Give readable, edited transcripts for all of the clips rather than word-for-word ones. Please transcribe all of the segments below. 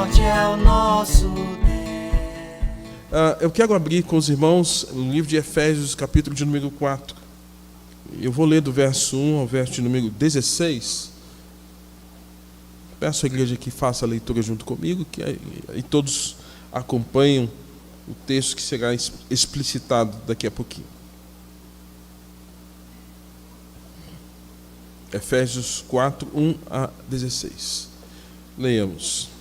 forte é o nosso Deus. Eu quero abrir com os irmãos no livro de Efésios, capítulo de número 4. Eu vou ler do verso 1 ao verso de número 16. Peço à igreja que faça a leitura junto comigo, e todos acompanham o texto que será explicitado daqui a pouquinho. Efésios 4, 1 a 16. Leiamos.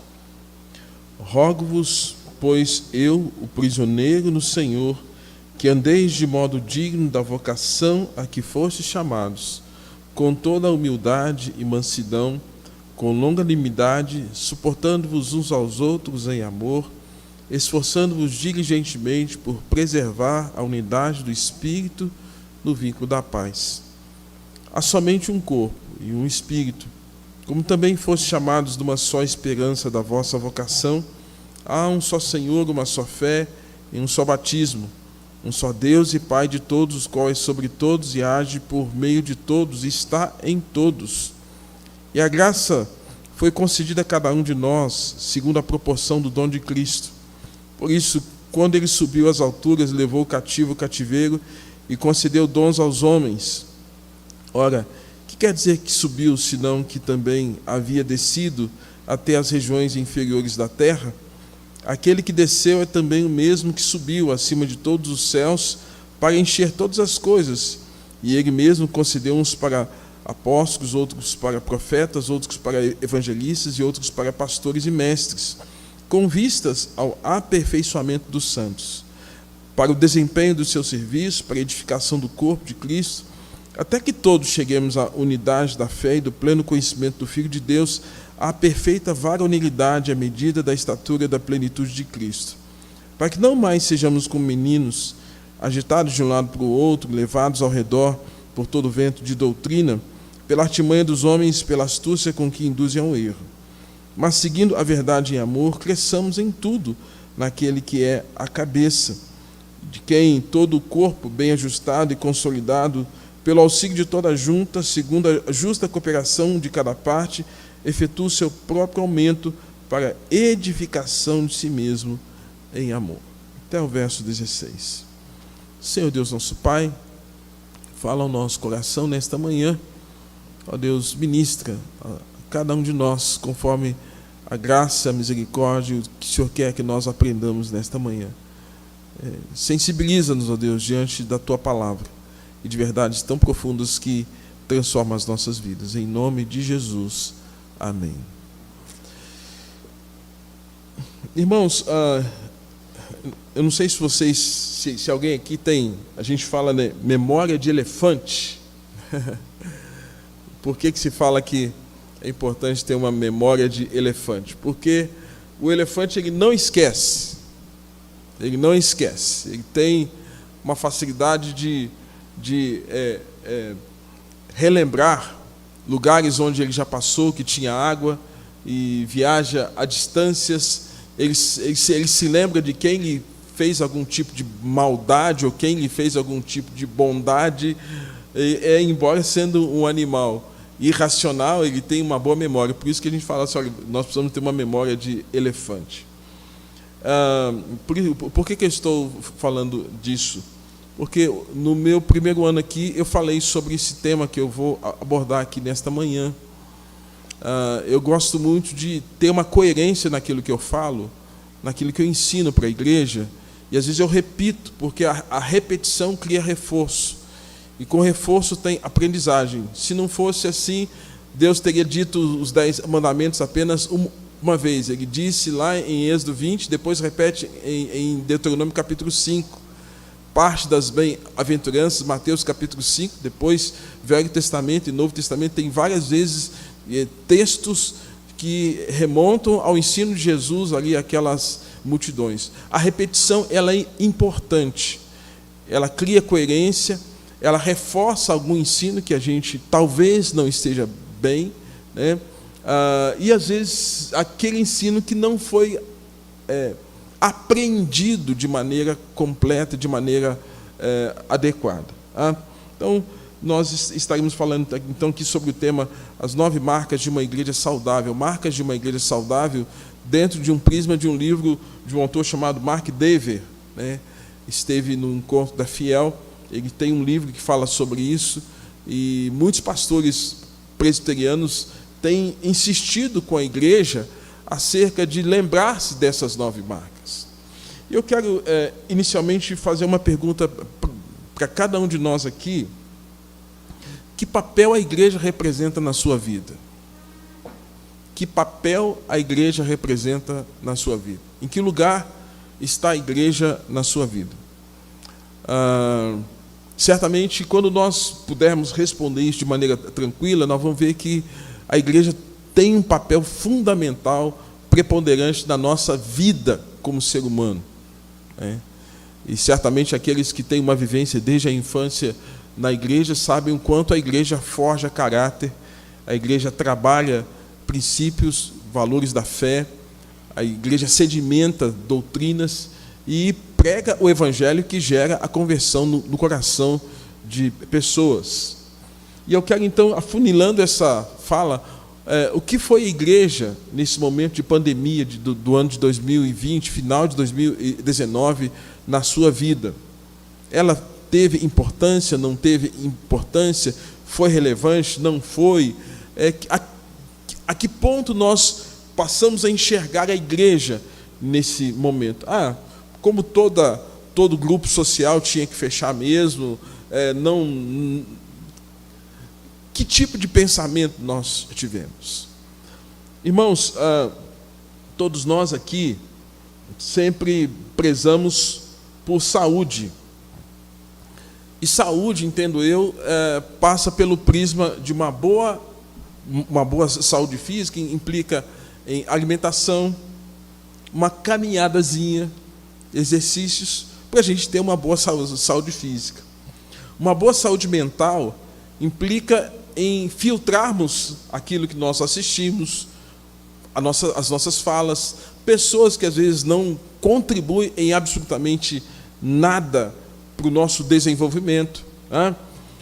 Rogo-vos, pois eu, o prisioneiro no Senhor, que andeis de modo digno da vocação a que fostes chamados, com toda a humildade e mansidão, com longanimidade, suportando-vos uns aos outros em amor, esforçando-vos diligentemente por preservar a unidade do Espírito no vínculo da paz. Há somente um corpo e um Espírito, como também fostes chamados de uma só esperança da vossa vocação. Há um só Senhor, uma só fé e um só batismo, um só Deus e Pai de todos, os quais sobre todos e age por meio de todos e está em todos. E a graça foi concedida a cada um de nós, segundo a proporção do dom de Cristo. Por isso, quando ele subiu às alturas, levou cativo o cativeiro e concedeu dons aos homens. Ora, que quer dizer que subiu, senão que também havia descido até as regiões inferiores da terra? Aquele que desceu é também o mesmo que subiu acima de todos os céus para encher todas as coisas. E ele mesmo concedeu uns para apóstolos, outros para profetas, outros para evangelistas e outros para pastores e mestres, com vistas ao aperfeiçoamento dos santos, para o desempenho do seu serviço, para a edificação do corpo de Cristo, até que todos cheguemos à unidade da fé e do pleno conhecimento do Filho de Deus, à perfeita varonilidade à medida da estatura da plenitude de Cristo, para que não mais sejamos como meninos, agitados de um lado para o outro, levados ao redor por todo vento de doutrina, pela artimanha dos homens, pela astúcia com que induzem ao erro. Mas, seguindo a verdade em amor, cresçamos em tudo naquele que é a cabeça, de quem todo o corpo, bem ajustado e consolidado, pelo auxílio de toda a junta, segundo a justa cooperação de cada parte, efetua o seu próprio aumento para a edificação de si mesmo em amor. Até o verso 16. Senhor Deus nosso Pai, fala ao nosso coração nesta manhã. Ó Deus, ministra a cada um de nós, conforme a graça, a misericórdia, o que o Senhor quer que nós aprendamos nesta manhã. Sensibiliza-nos, ó Deus, diante da Tua palavra, e de verdades tão profundas que transformam as nossas vidas. Em nome de Jesus. Amém. Irmãos, eu não sei se vocês, se alguém aqui tem, a gente fala, né, memória de elefante. Por que se fala que é importante ter uma memória de elefante? Porque o elefante, ele não esquece. Ele não esquece. Ele tem uma facilidade de relembrar lugares onde ele já passou, que tinha água, e viaja a distâncias. Ele se lembra de quem lhe fez algum tipo de maldade ou quem lhe fez algum tipo de bondade. Embora sendo um animal irracional, ele tem uma boa memória. Por isso que a gente fala assim, olha, nós precisamos ter uma memória de elefante. Por que eu estou falando disso? Porque no meu primeiro ano aqui eu falei sobre esse tema que eu vou abordar aqui nesta manhã. Eu gosto muito de ter uma coerência naquilo que eu falo, naquilo que eu ensino para a igreja, e às vezes eu repito, porque a repetição cria reforço, e com reforço tem aprendizagem. Se não fosse assim, Deus teria dito os 10 mandamentos apenas uma vez. Ele disse lá em Êxodo 20, depois repete em Deuteronômio capítulo 5, parte das bem-aventuranças, Mateus capítulo 5, depois Velho Testamento e Novo Testamento, tem várias vezes textos que remontam ao ensino de Jesus ali, aquelas multidões. A repetição, ela é importante, ela cria coerência, ela reforça algum ensino que a gente talvez não esteja bem, né? E às vezes aquele ensino que não foi aprendido de maneira completa, de maneira adequada. Então, nós estaremos falando então aqui sobre o tema as 9 marcas de uma igreja saudável. Marcas de uma igreja saudável dentro de um prisma de um livro de um autor chamado Mark Dever, né? Esteve no encontro da Fiel, ele tem um livro que fala sobre isso, e muitos pastores presbiterianos têm insistido com a igreja acerca de lembrar-se dessas 9 marcas. Eu quero inicialmente fazer uma pergunta para cada um de nós aqui: que papel a igreja representa na sua vida? Que papel a igreja representa na sua vida? Em que lugar está a igreja na sua vida? Certamente, quando nós pudermos responder isso de maneira tranquila, nós vamos ver que a igreja tem um papel fundamental, preponderante na nossa vida como ser humano, né? E certamente aqueles que têm uma vivência desde a infância na igreja sabem o quanto a igreja forja caráter, a igreja trabalha princípios, valores da fé, a igreja sedimenta doutrinas e prega o evangelho que gera a conversão no coração de pessoas. E eu quero então, afunilando essa fala, o que foi a igreja nesse momento de pandemia do ano de 2020, final de 2019, na sua vida? Ela teve importância, não teve importância? Foi relevante, não foi? A que ponto nós passamos a enxergar a igreja nesse momento? Como todo grupo social tinha que fechar mesmo, que tipo de pensamento nós tivemos? Irmãos, todos nós aqui sempre prezamos por saúde. E saúde, entendo eu, passa pelo prisma de uma boa saúde física, implica em alimentação, uma caminhadazinha, exercícios, para a gente ter uma boa saúde física. Uma boa saúde mental implica em filtrarmos aquilo que nós assistimos, as nossas falas, pessoas que às vezes não contribuem em absolutamente nada para o nosso desenvolvimento.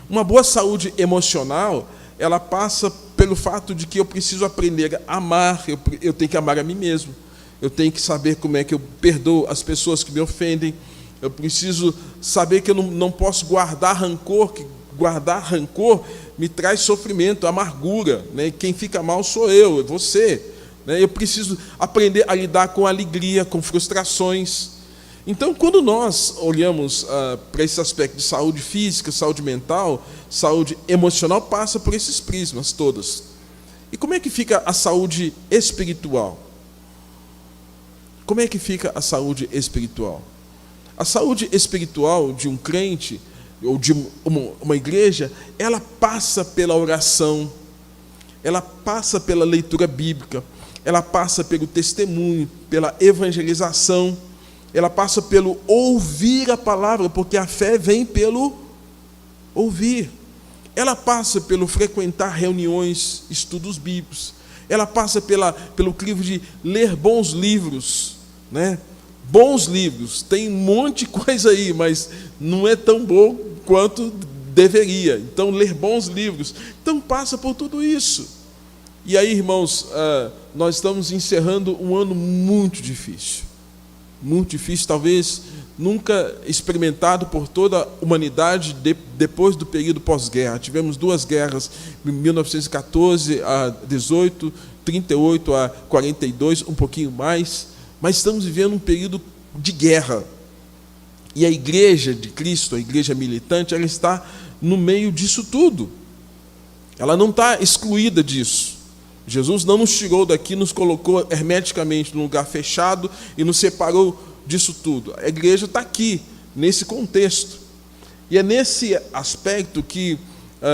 Uma boa saúde emocional, ela passa pelo fato de que eu preciso aprender a amar, eu tenho que amar a mim mesmo, eu tenho que saber como é que eu perdoo as pessoas que me ofendem, eu preciso saber que eu não posso guardar rancor, que guardar rancor me traz sofrimento, amargura, né? Quem fica mal sou eu, é você, né? Eu preciso aprender a lidar com alegria, com frustrações. Então, quando nós olhamos para esse aspecto de saúde física, saúde mental, saúde emocional, passa por esses prismas todos. E como é que fica a saúde espiritual? Como é que fica a saúde espiritual? A saúde espiritual de um crente, ou de uma igreja, ela passa pela oração, ela passa pela leitura bíblica, ela passa pelo testemunho, pela evangelização, ela passa pelo ouvir a palavra, porque a fé vem pelo ouvir. Ela passa pelo frequentar reuniões, estudos bíblicos. Ela passa pelo crivo de ler bons livros, né? Bons livros, tem um monte de coisa aí, mas não é tão bom quanto deveria. Então, ler bons livros. Então, passa por tudo isso. E aí, irmãos, nós estamos encerrando um ano muito difícil, talvez nunca experimentado por toda a humanidade depois do período pós-guerra. Tivemos 2 guerras, 1914 a 18, 38 a 42, um pouquinho mais, mas estamos vivendo um período de guerra. E a igreja de Cristo, a igreja militante, ela está no meio disso tudo. Ela não está excluída disso. Jesus não nos tirou daqui, nos colocou hermeticamente num lugar fechado e nos separou disso tudo. A igreja está aqui, nesse contexto. E é nesse aspecto que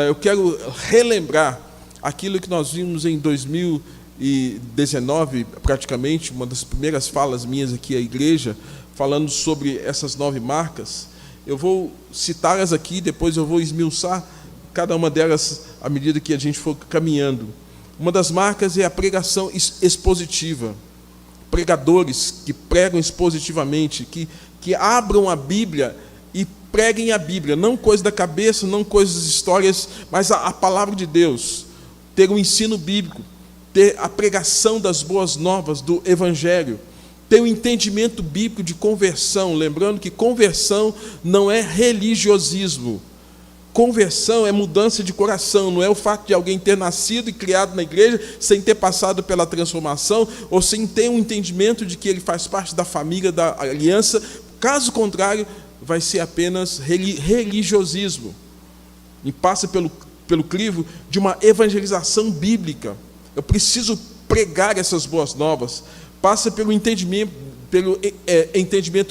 eu quero relembrar aquilo que nós vimos em 2019, praticamente, uma das primeiras falas minhas aqui à igreja, falando sobre essas 9 marcas. Eu vou citá-las aqui, depois eu vou esmiuçar cada uma delas à medida que a gente for caminhando. Uma das marcas é a pregação expositiva. Pregadores que pregam expositivamente, que abram a Bíblia e preguem a Bíblia, não coisas da cabeça, não coisas histórias, mas a palavra de Deus, ter um ensino bíblico, ter a pregação das boas novas do Evangelho, ter um entendimento bíblico de conversão, lembrando que conversão não é religiosismo. Conversão é mudança de coração, não é o fato de alguém ter nascido e criado na igreja sem ter passado pela transformação ou sem ter um entendimento de que ele faz parte da família, da aliança. Caso contrário, vai ser apenas religiosismo. E passa pelo crivo de uma evangelização bíblica. Eu preciso pregar essas boas novas. Passa pelo entendimento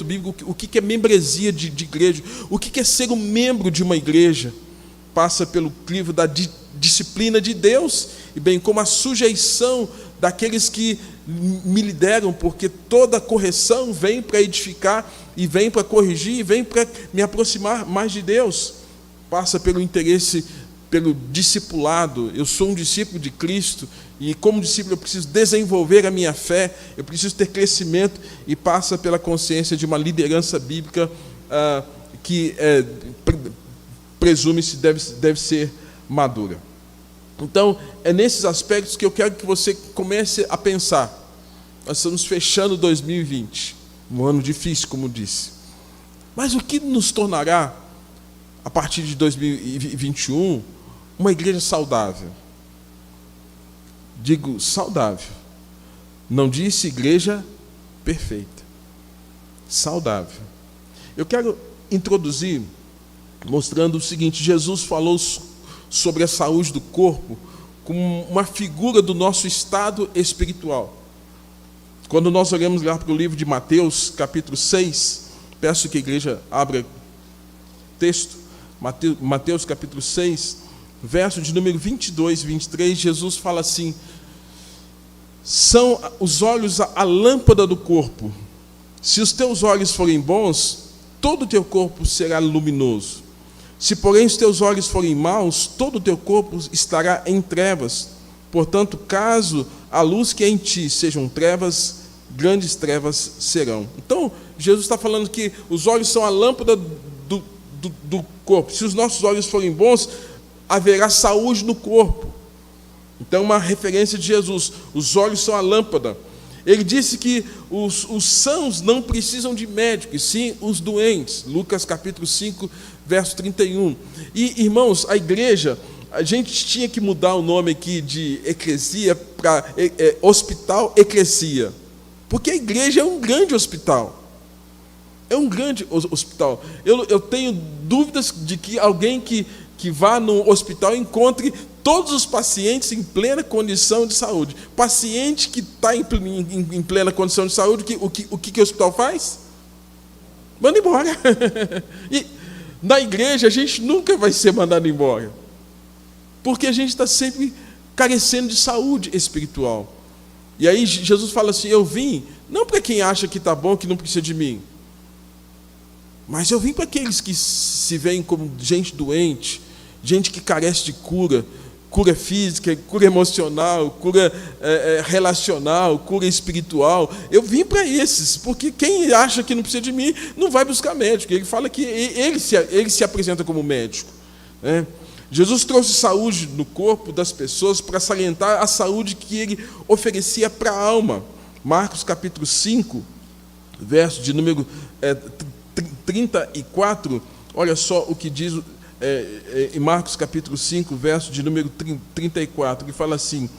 bíblico, o que é membresia de igreja, o que é ser um membro de uma igreja. Passa pelo crivo da disciplina de Deus, e bem como a sujeição daqueles que me lideram, porque toda correção vem para edificar, e vem para corrigir, e vem para me aproximar mais de Deus. Passa pelo interesse, pelo discipulado. Eu sou um discípulo de Cristo, e como discípulo eu preciso desenvolver a minha fé, eu preciso ter crescimento, e passa pela consciência de uma liderança bíblica que presume-se deve ser madura. Então, é nesses aspectos que eu quero que você comece a pensar. Nós estamos fechando 2020, um ano difícil, como disse. Mas o que nos tornará, a partir de 2021, uma igreja saudável? Digo saudável. Não disse igreja perfeita. Saudável. Eu quero introduzir mostrando o seguinte: Jesus falou sobre a saúde do corpo como uma figura do nosso estado espiritual. Quando nós olhamos lá para o livro de Mateus, capítulo 6, peço que a igreja abra o texto, Mateus capítulo 6, verso de número 22 e 23, Jesus fala assim: são os olhos a lâmpada do corpo. Se os teus olhos forem bons, todo o teu corpo será luminoso. Se, porém, os teus olhos forem maus, todo o teu corpo estará em trevas. Portanto, caso a luz que é em ti sejam trevas, grandes trevas serão. Então, Jesus está falando que os olhos são a lâmpada do corpo. Se os nossos olhos forem bons, haverá saúde no corpo. Então, uma referência de Jesus: os olhos são a lâmpada. Ele disse que os sãos não precisam de médico, e sim os doentes. Lucas capítulo 5, verso 31. E, irmãos, a igreja, a gente tinha que mudar o nome aqui de eclesia para hospital eclesia. Porque a igreja é um grande hospital. É um grande hospital. Eu tenho dúvidas de que alguém que vá no hospital encontre todos os pacientes em plena condição de saúde. Paciente que está em plena condição de saúde, o que o hospital faz? Manda embora. E na igreja a gente nunca vai ser mandado embora, porque a gente está sempre carecendo de saúde espiritual. E aí Jesus fala assim: eu vim não para quem acha que está bom, que não precisa de mim, mas eu vim para aqueles que se veem como gente doente, gente que carece de cura física, cura emocional, cura relacional, cura espiritual. Eu vim para esses, porque quem acha que não precisa de mim não vai buscar médico. Ele fala que ele se apresenta como médico, né? Jesus trouxe saúde no corpo das pessoas para salientar a saúde que ele oferecia para a alma. Marcos capítulo 5, verso de número 34, olha só o que diz em Marcos capítulo 5, verso de número 34, que fala assim: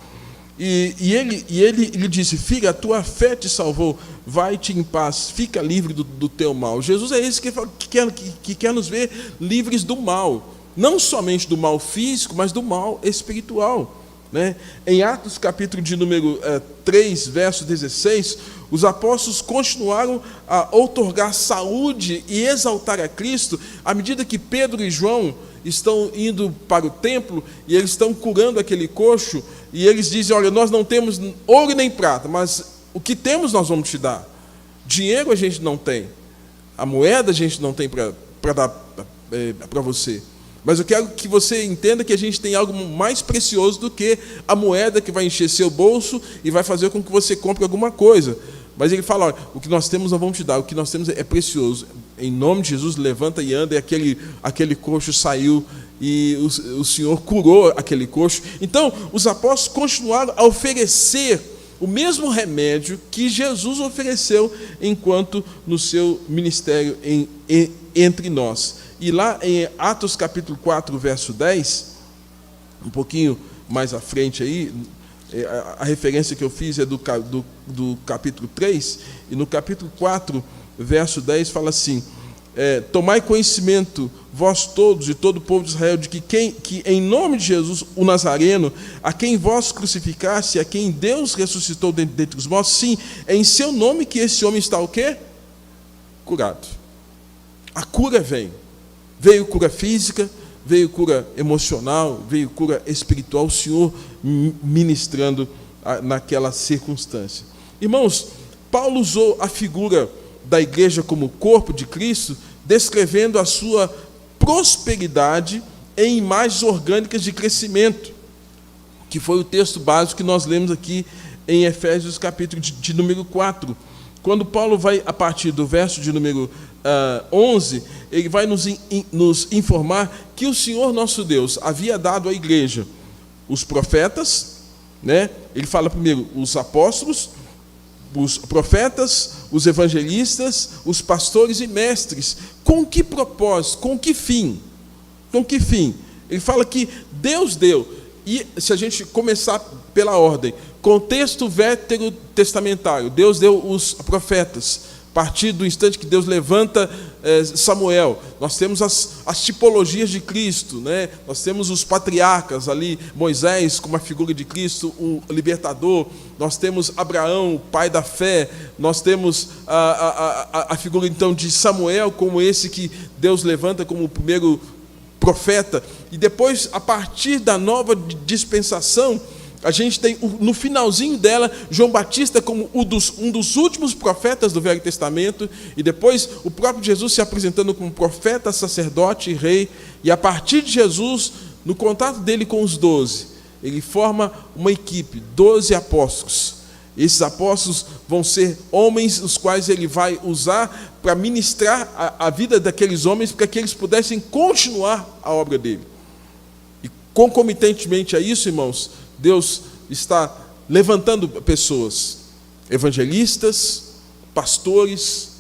e ele disse: filha, a tua fé te salvou, vai-te em paz, fica livre do teu mal. Jesus é esse que quer nos ver livres do mal, não somente do mal físico, mas do mal espiritual, né? Em Atos capítulo de número 3, verso 16, os apóstolos continuaram a outorgar saúde e exaltar a Cristo, à medida que Pedro e João estão indo para o templo, e eles estão curando aquele coxo, e eles dizem: olha, nós não temos ouro nem prata, mas o que temos nós vamos te dar. Dinheiro a gente não tem, a moeda a gente não tem para dar para você. Mas eu quero que você entenda que a gente tem algo mais precioso do que a moeda que vai encher seu bolso e vai fazer com que você compre alguma coisa. Mas ele fala: olha, o que nós temos nós vamos te dar, o que nós temos é precioso. em nome de Jesus, levanta e anda, e aquele coxo saiu, e o Senhor curou aquele coxo. Então, os apóstolos continuaram a oferecer o mesmo remédio que Jesus ofereceu enquanto no seu ministério entre nós. E lá em Atos capítulo 4, verso 10, um pouquinho mais à frente aí, a referência que eu fiz é do capítulo 3, e no capítulo 4, verso 10, fala assim: tomai conhecimento, vós todos e todo o povo de Israel, de que em nome de Jesus, o Nazareno, a quem vós crucificaste, a quem Deus ressuscitou dentre os mortos, sim, é em seu nome que esse homem está o quê? Curado. A cura veio cura física, veio cura emocional, veio cura espiritual, o Senhor ministrando naquela circunstância. Irmãos, Paulo usou a figura da igreja como corpo de Cristo, descrevendo a sua prosperidade em imagens orgânicas de crescimento, que foi o texto básico que nós lemos aqui em Efésios capítulo de número 4. Quando Paulo vai, a partir do verso de número 11, ele vai nos informar que o Senhor nosso Deus havia dado à igreja os profetas, né? Ele fala primeiro os apóstolos, os profetas, os evangelistas, os pastores e mestres. Com que propósito? Com que fim? Com que fim? Ele fala que Deus deu. E se a gente começar pela ordem, contexto veterotestamentário, Deus deu os profetas. A partir do instante que Deus levanta Samuel, nós temos as tipologias de Cristo, né? Nós temos os patriarcas ali, Moisés como a figura de Cristo, o libertador. Nós temos Abraão, o pai da fé. Nós temos a figura então de Samuel como esse que Deus levanta como o primeiro profeta. E depois, a partir da nova dispensação, a gente tem, no finalzinho dela, João Batista como um dos últimos profetas do Velho Testamento, e depois o próprio Jesus se apresentando como profeta, sacerdote e rei. E a partir de Jesus, no contato dele com os 12, ele forma uma equipe, 12 apóstolos. Esses apóstolos vão ser homens os quais ele vai usar para ministrar a vida daqueles homens, para que eles pudessem continuar a obra dele. E concomitantemente a isso, irmãos, Deus está levantando pessoas, evangelistas, pastores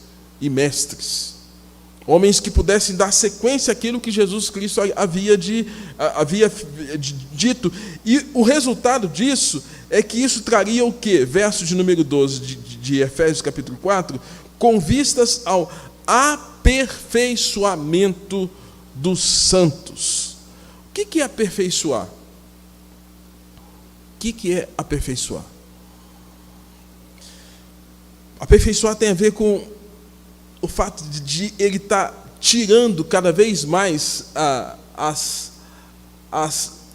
e mestres, homens que pudessem dar sequência àquilo que Jesus Cristo havia dito. E o resultado disso é que isso traria o quê? Verso de número 12 de Efésios capítulo 4, com vistas ao aperfeiçoamento dos santos. O que é aperfeiçoar? O que é aperfeiçoar? Aperfeiçoar tem a ver com o fato de ele estar tirando cada vez mais as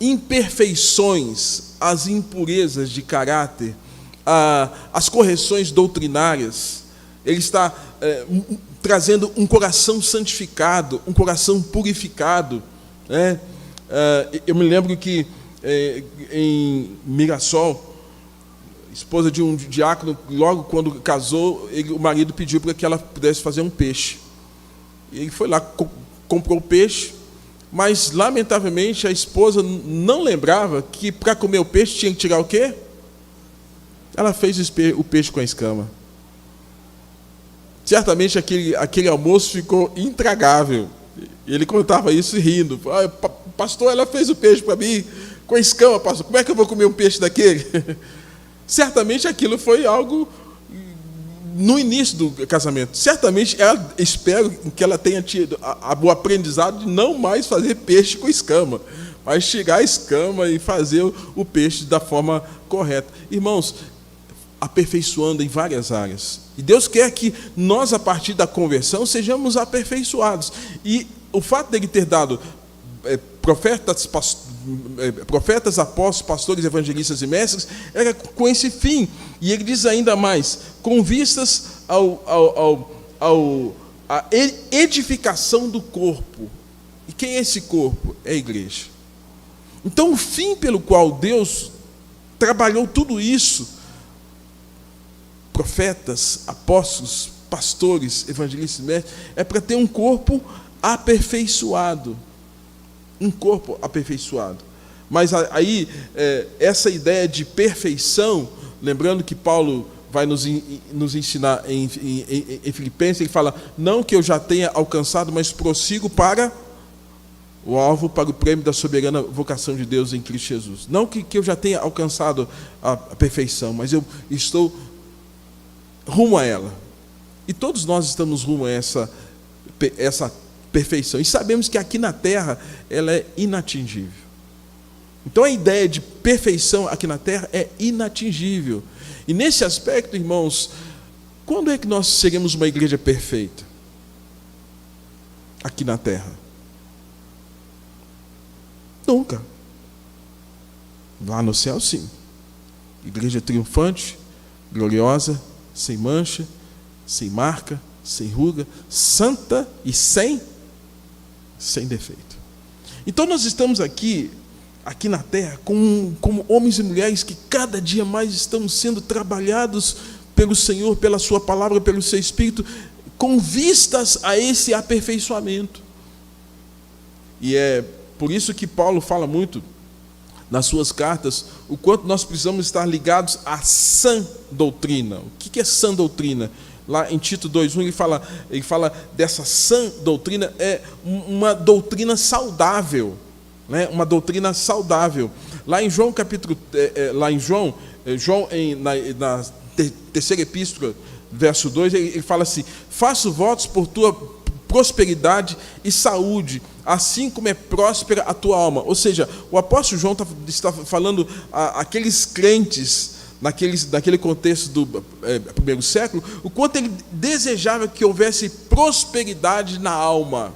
imperfeições, as impurezas de caráter, as correções doutrinárias. Ele está trazendo um coração santificado, um coração purificado, né? Eu me lembro que em Mirassol, esposa de um diácono, logo quando casou, o marido pediu para que ela pudesse fazer um peixe. E ele foi lá, comprou o peixe, mas lamentavelmente a esposa não lembrava que para comer o peixe tinha que tirar o quê? Ela fez o peixe com a escama. Certamente aquele almoço ficou intragável. Ele contava isso rindo. Pastor, ela fez o peixe para mim com a escama, pastor. Como é que eu vou comer um peixe daquele? Certamente aquilo foi algo no início do casamento. Certamente, espero que ela tenha tido o aprendizado de não mais fazer peixe com escama, mas tirar a escama e fazer o peixe da forma correta. Irmãos, aperfeiçoando em várias áreas. E Deus quer que nós, a partir da conversão, sejamos aperfeiçoados. E o fato dele ter dado profetas, apóstolos, pastores, evangelistas e mestres, era com esse fim. E ele diz ainda mais, com vistas à edificação do corpo. E quem é esse corpo? É a igreja. Então, o fim pelo qual Deus trabalhou tudo isso, profetas, apóstolos, pastores, evangelistas, mestres, é para ter um corpo aperfeiçoado. Um corpo aperfeiçoado. Mas aí, essa ideia de perfeição, lembrando que Paulo vai nos ensinar em Filipenses, ele fala, não que eu já tenha alcançado, mas prossigo para o alvo, para o prêmio da soberana vocação de Deus em Cristo Jesus. Não que eu já tenha alcançado a perfeição, mas eu estou rumo a ela. E todos nós estamos rumo a essa perfeição. E sabemos que aqui na terra ela é inatingível. Então a ideia de perfeição aqui na terra é inatingível. E nesse aspecto, irmãos, quando é que nós seremos uma igreja perfeita? Aqui na terra? Nunca. Lá no céu, sim. Igreja triunfante, gloriosa, sem mancha, sem marca, sem ruga, santa e sem defeito. Então nós estamos aqui na terra, como homens e mulheres que cada dia mais estamos sendo trabalhados pelo Senhor, pela sua palavra, pelo seu Espírito, com vistas a esse aperfeiçoamento. E é por isso que Paulo fala muito nas suas cartas o quanto nós precisamos estar ligados à sã doutrina. O que é sã doutrina? Lá em Tito 2:1 ele fala dessa sã doutrina, é uma doutrina saudável, né? Uma doutrina saudável. Lá em João capítulo, na terceira epístola, verso 2, ele fala assim: faço votos por tua prosperidade e saúde, assim como é próspera a tua alma. Ou seja, o apóstolo João está falando àqueles crentes naquele contexto do primeiro século, o quanto ele desejava que houvesse prosperidade na alma,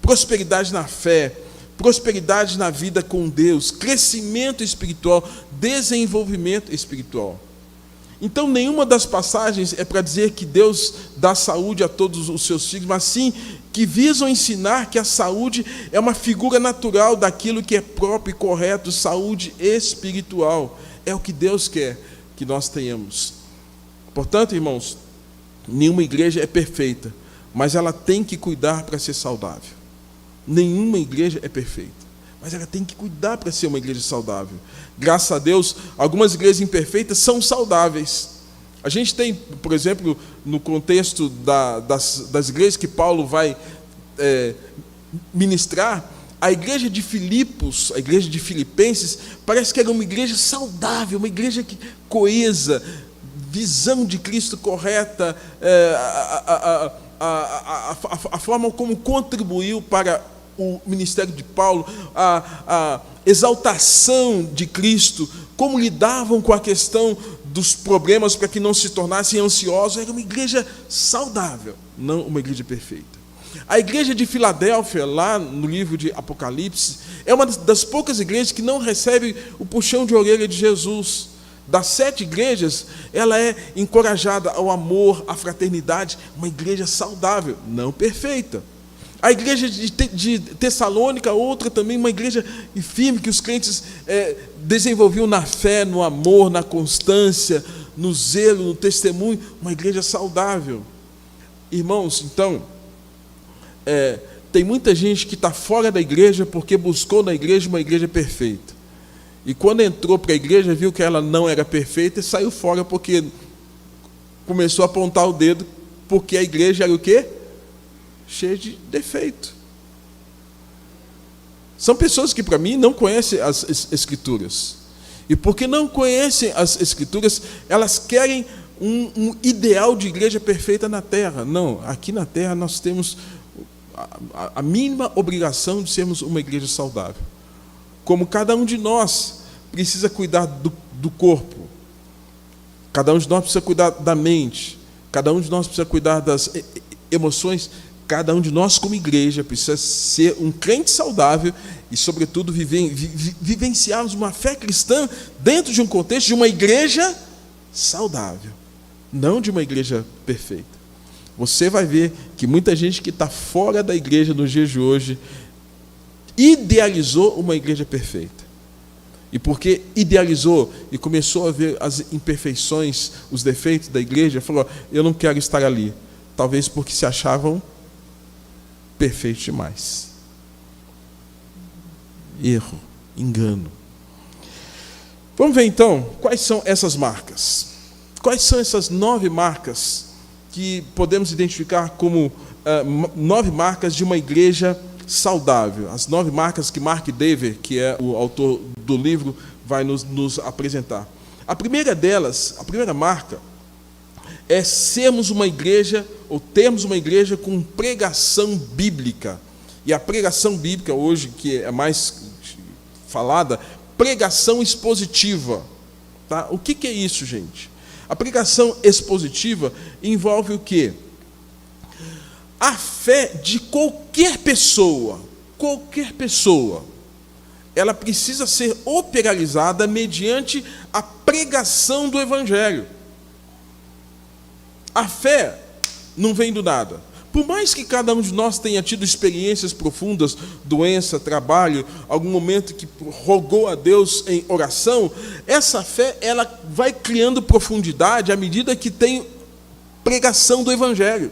prosperidade na fé, prosperidade na vida com Deus, crescimento espiritual, desenvolvimento espiritual. Então, nenhuma das passagens é para dizer que Deus dá saúde a todos os seus filhos, mas sim que visam ensinar que a saúde é uma figura natural daquilo que é próprio e correto, saúde espiritual. É o que Deus quer que nós tenhamos. Portanto, irmãos, nenhuma igreja é perfeita, mas ela tem que cuidar para ser saudável. Nenhuma igreja é perfeita, mas ela tem que cuidar para ser uma igreja saudável. Graças a Deus, algumas igrejas imperfeitas são saudáveis. A gente tem, por exemplo, no contexto das igrejas que Paulo vai ministrar, a igreja de Filipos, a igreja de Filipenses, parece que era uma igreja saudável, uma igreja coesa, visão de Cristo correta, a forma como contribuiu para o ministério de Paulo, a exaltação de Cristo, como lidavam com a questão dos problemas para que não se tornassem ansiosos. Era uma igreja saudável, não uma igreja perfeita. A igreja de Filadélfia, lá no livro de Apocalipse, é uma das poucas igrejas que não recebe o puxão de orelha de Jesus. Das 7 igrejas, ela é encorajada ao amor, à fraternidade, uma igreja saudável, não perfeita. A igreja de Tessalônica, outra também, uma igreja firme, que os crentes desenvolviam na fé, no amor, na constância, no zelo, no testemunho, uma igreja saudável. Irmãos, então, tem muita gente que está fora da igreja porque buscou na igreja uma igreja perfeita. E quando entrou para a igreja, viu que ela não era perfeita e saiu fora porque começou a apontar o dedo, porque a igreja era o quê? Cheia de defeito. São pessoas que, para mim, não conhecem as Escrituras. E porque não conhecem as Escrituras, elas querem um ideal de igreja perfeita na terra. Não, aqui na terra nós temos a mínima obrigação de sermos uma igreja saudável. Como cada um de nós precisa cuidar do corpo, cada um de nós precisa cuidar da mente, cada um de nós precisa cuidar das emoções, cada um de nós como igreja precisa ser um crente saudável e, sobretudo, vivenciarmos uma fé cristã dentro de um contexto de uma igreja saudável, não de uma igreja perfeita. Você vai ver que muita gente que está fora da igreja nos dias de hoje idealizou uma igreja perfeita. E porque idealizou e começou a ver as imperfeições, os defeitos da igreja, falou: eu não quero estar ali, talvez porque se achavam perfeitos demais. Erro, engano. Vamos ver então quais são essas marcas. Quais são essas 9 marcas que podemos identificar como 9 marcas de uma igreja saudável? As 9 marcas que Mark Dever, que é o autor do livro, vai nos apresentar. A primeira delas, a primeira marca, é sermos uma igreja, ou termos uma igreja com pregação bíblica. E a pregação bíblica hoje, que é mais falada, pregação expositiva. Tá? O que é isso, gente? A pregação expositiva envolve o quê? A fé de qualquer pessoa, ela precisa ser operalizada mediante a pregação do Evangelho. A fé não vem do nada. Por mais que cada um de nós tenha tido experiências profundas, doença, trabalho, algum momento que rogou a Deus em oração, essa fé ela vai criando profundidade à medida que tem pregação do Evangelho.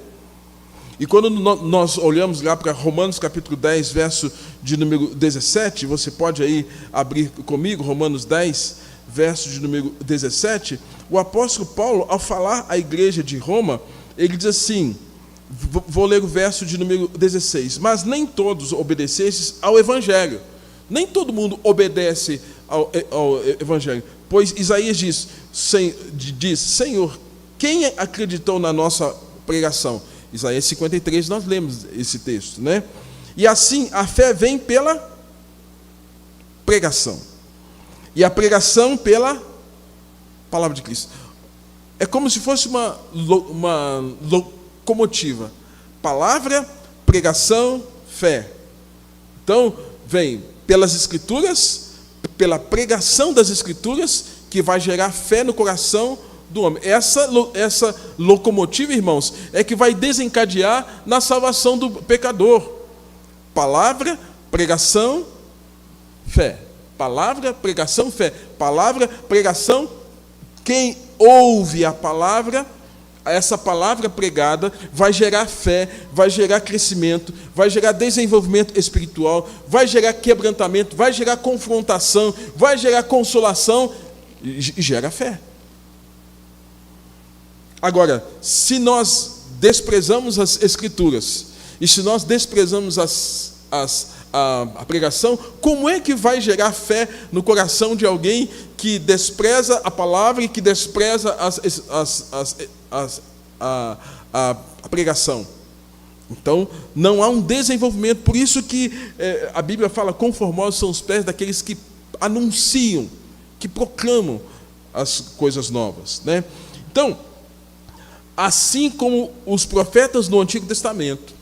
E quando nós olhamos lá para Romanos capítulo 10, verso de número 17, você pode aí abrir comigo, Romanos 10, verso de número 17, o apóstolo Paulo, ao falar à igreja de Roma, ele diz assim, vou ler o verso de número 16, mas nem todos obedecestes ao Evangelho. Nem todo mundo obedece ao Evangelho. Pois Isaías diz, Senhor, quem acreditou na nossa pregação? Isaías 53, nós lemos esse texto, né? E assim, a fé vem pela pregação. E a pregação pela palavra de Cristo. É como se fosse uma locomotiva. Palavra, pregação, fé. Então, vem pelas Escrituras, pela pregação das Escrituras, que vai gerar fé no coração do homem. Essa locomotiva, irmãos, é que vai desencadear na salvação do pecador. Palavra, pregação, fé. Palavra, pregação, fé. Palavra, pregação. Quem ouve a palavra, essa palavra pregada vai gerar fé, vai gerar crescimento, vai gerar desenvolvimento espiritual, vai gerar quebrantamento, vai gerar confrontação, vai gerar consolação e gera fé. Agora, se nós desprezamos as Escrituras e se nós desprezamos a pregação, como é que vai gerar fé no coração de alguém que despreza a palavra e que despreza a pregação? Então, não há um desenvolvimento. Por isso que a Bíblia fala, conformosos são os pés daqueles que anunciam, que proclamam as coisas novas, né? Então, assim como os profetas no Antigo Testamento,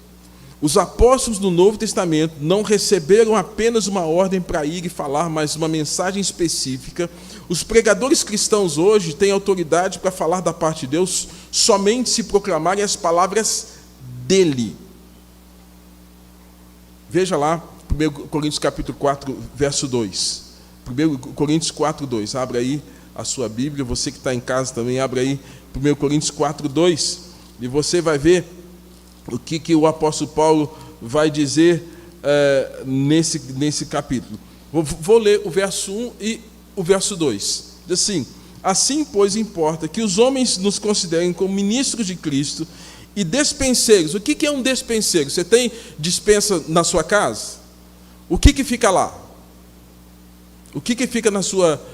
os apóstolos do Novo Testamento não receberam apenas uma ordem para ir e falar, mas uma mensagem específica. Os pregadores cristãos hoje têm autoridade para falar da parte de Deus somente se proclamarem as palavras dele. Veja lá, 1 Coríntios capítulo 4, verso 2. 1 Coríntios 4, 2. Abra aí a sua Bíblia, você que está em casa também, abra aí 1 Coríntios 4, 2. E você vai ver o que o apóstolo Paulo vai dizer nesse capítulo. Vou ler o verso 1 e o verso 2. Diz assim: assim, pois, importa que os homens nos considerem como ministros de Cristo e despenseiros. O que é um despenseiro? Você tem despensa na sua casa? O que fica lá? O que fica na sua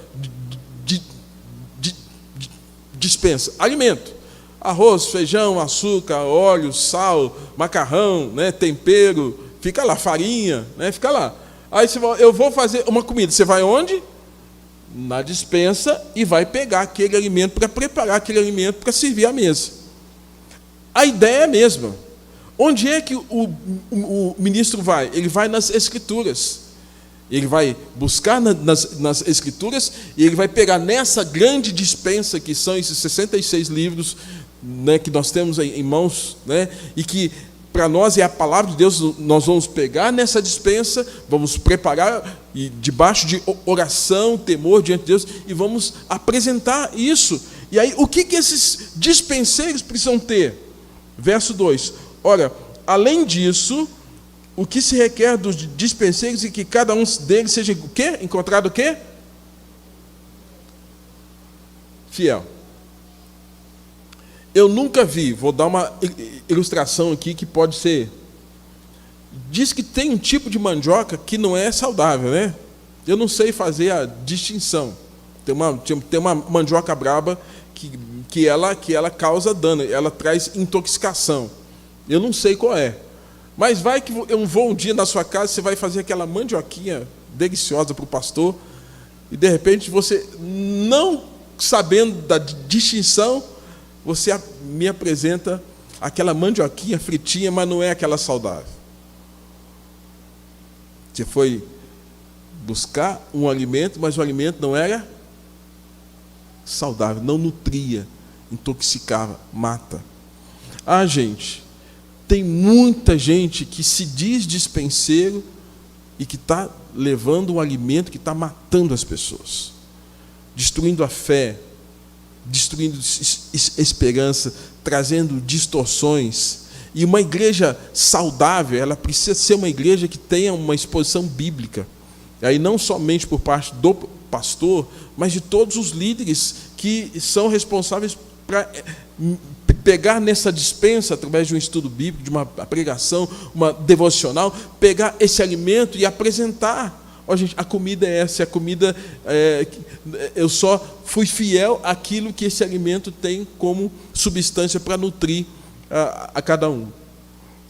despensa? Alimento. Arroz, feijão, açúcar, óleo, sal, macarrão, né, tempero, fica lá, farinha, né, fica lá. Aí você vai, eu vou fazer uma comida, você vai onde? Na despensa e vai pegar aquele alimento para preparar aquele alimento para servir à mesa. A ideia é a mesma. Onde é que o ministro vai? Ele vai nas Escrituras. Ele vai buscar nas Escrituras e ele vai pegar nessa grande dispensa que são esses 66 livros, né, que nós temos em mãos, né, e que para nós é a palavra de Deus. Nós vamos pegar nessa dispensa, vamos preparar e debaixo de oração, temor diante de Deus, e vamos apresentar isso. E aí, o que esses dispenseiros precisam ter? Verso 2. Ora, além disso, o que se requer dos dispenseiros é que cada um deles seja o quê? Encontrado o quê? Fiel. Eu nunca vi, vou dar uma ilustração aqui que pode ser. Diz que tem um tipo de mandioca que não é saudável, né? Eu não sei fazer a distinção. Tem uma mandioca braba que ela causa dano, ela traz intoxicação. Eu não sei qual é. Mas vai que eu vou um dia na sua casa, você vai fazer aquela mandioquinha deliciosa para o pastor, e de repente você, não sabendo da distinção, você me apresenta aquela mandioquinha fritinha, mas não é aquela saudável. Você foi buscar um alimento, mas o alimento não era saudável, não nutria, intoxicava, mata. Gente, tem muita gente que se diz dispenseiro e que está levando um alimento que está matando as pessoas, destruindo a fé, destruindo esperança, trazendo distorções. E uma igreja saudável, ela precisa ser uma igreja que tenha uma exposição bíblica. E aí não somente por parte do pastor, mas de todos os líderes que são responsáveis para pegar nessa dispensa, através de um estudo bíblico, de uma pregação, uma devocional, pegar esse alimento e apresentar. Gente, a comida é essa, eu só fui fiel àquilo que esse alimento tem como substância para nutrir a cada um.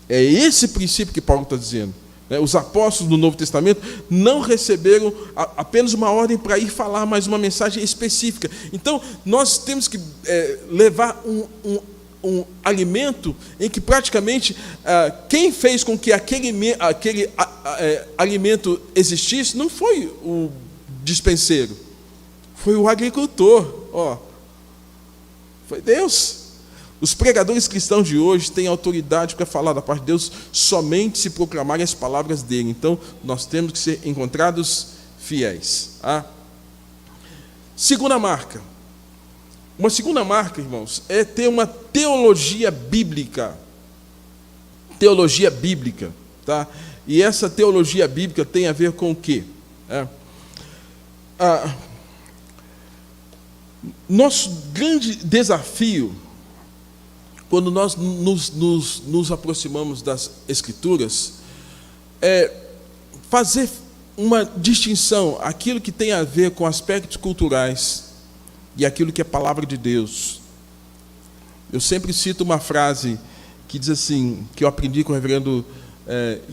É esse princípio que Paulo está dizendo. Os apóstolos do Novo Testamento não receberam apenas uma ordem para ir falar, mas uma mensagem específica. Então, nós temos que levar um alimento em que praticamente quem fez com que aquele alimento existisse não foi o dispenseiro, foi o agricultor, foi Deus. Os pregadores cristãos de hoje têm autoridade para falar da parte de Deus somente se proclamarem as palavras dele. Então, nós temos que ser encontrados fiéis. Segunda marca. Uma segunda marca, irmãos, é ter uma teologia bíblica. Teologia bíblica. Tá? E essa teologia bíblica tem a ver com o quê? Nosso grande desafio, quando nós nos aproximamos das Escrituras, é fazer uma distinção, aquilo que tem a ver com aspectos culturais e aquilo que é palavra de Deus. Eu sempre cito uma frase que diz assim, que eu aprendi com o reverendo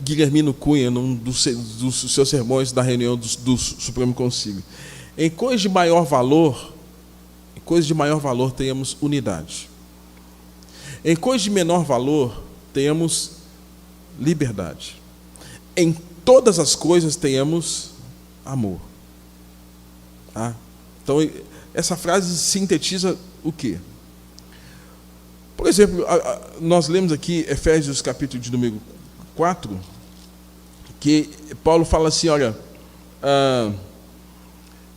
Guilhermino Cunha, num dos seus sermões da reunião do Supremo Concílio. Em coisas de maior valor tenhamos unidade. Em coisas de menor valor, tenhamos liberdade. Em todas as coisas, tenhamos amor. Então, essa frase sintetiza o quê? Por exemplo, nós lemos aqui Efésios capítulo de número 4, que Paulo fala assim, olha,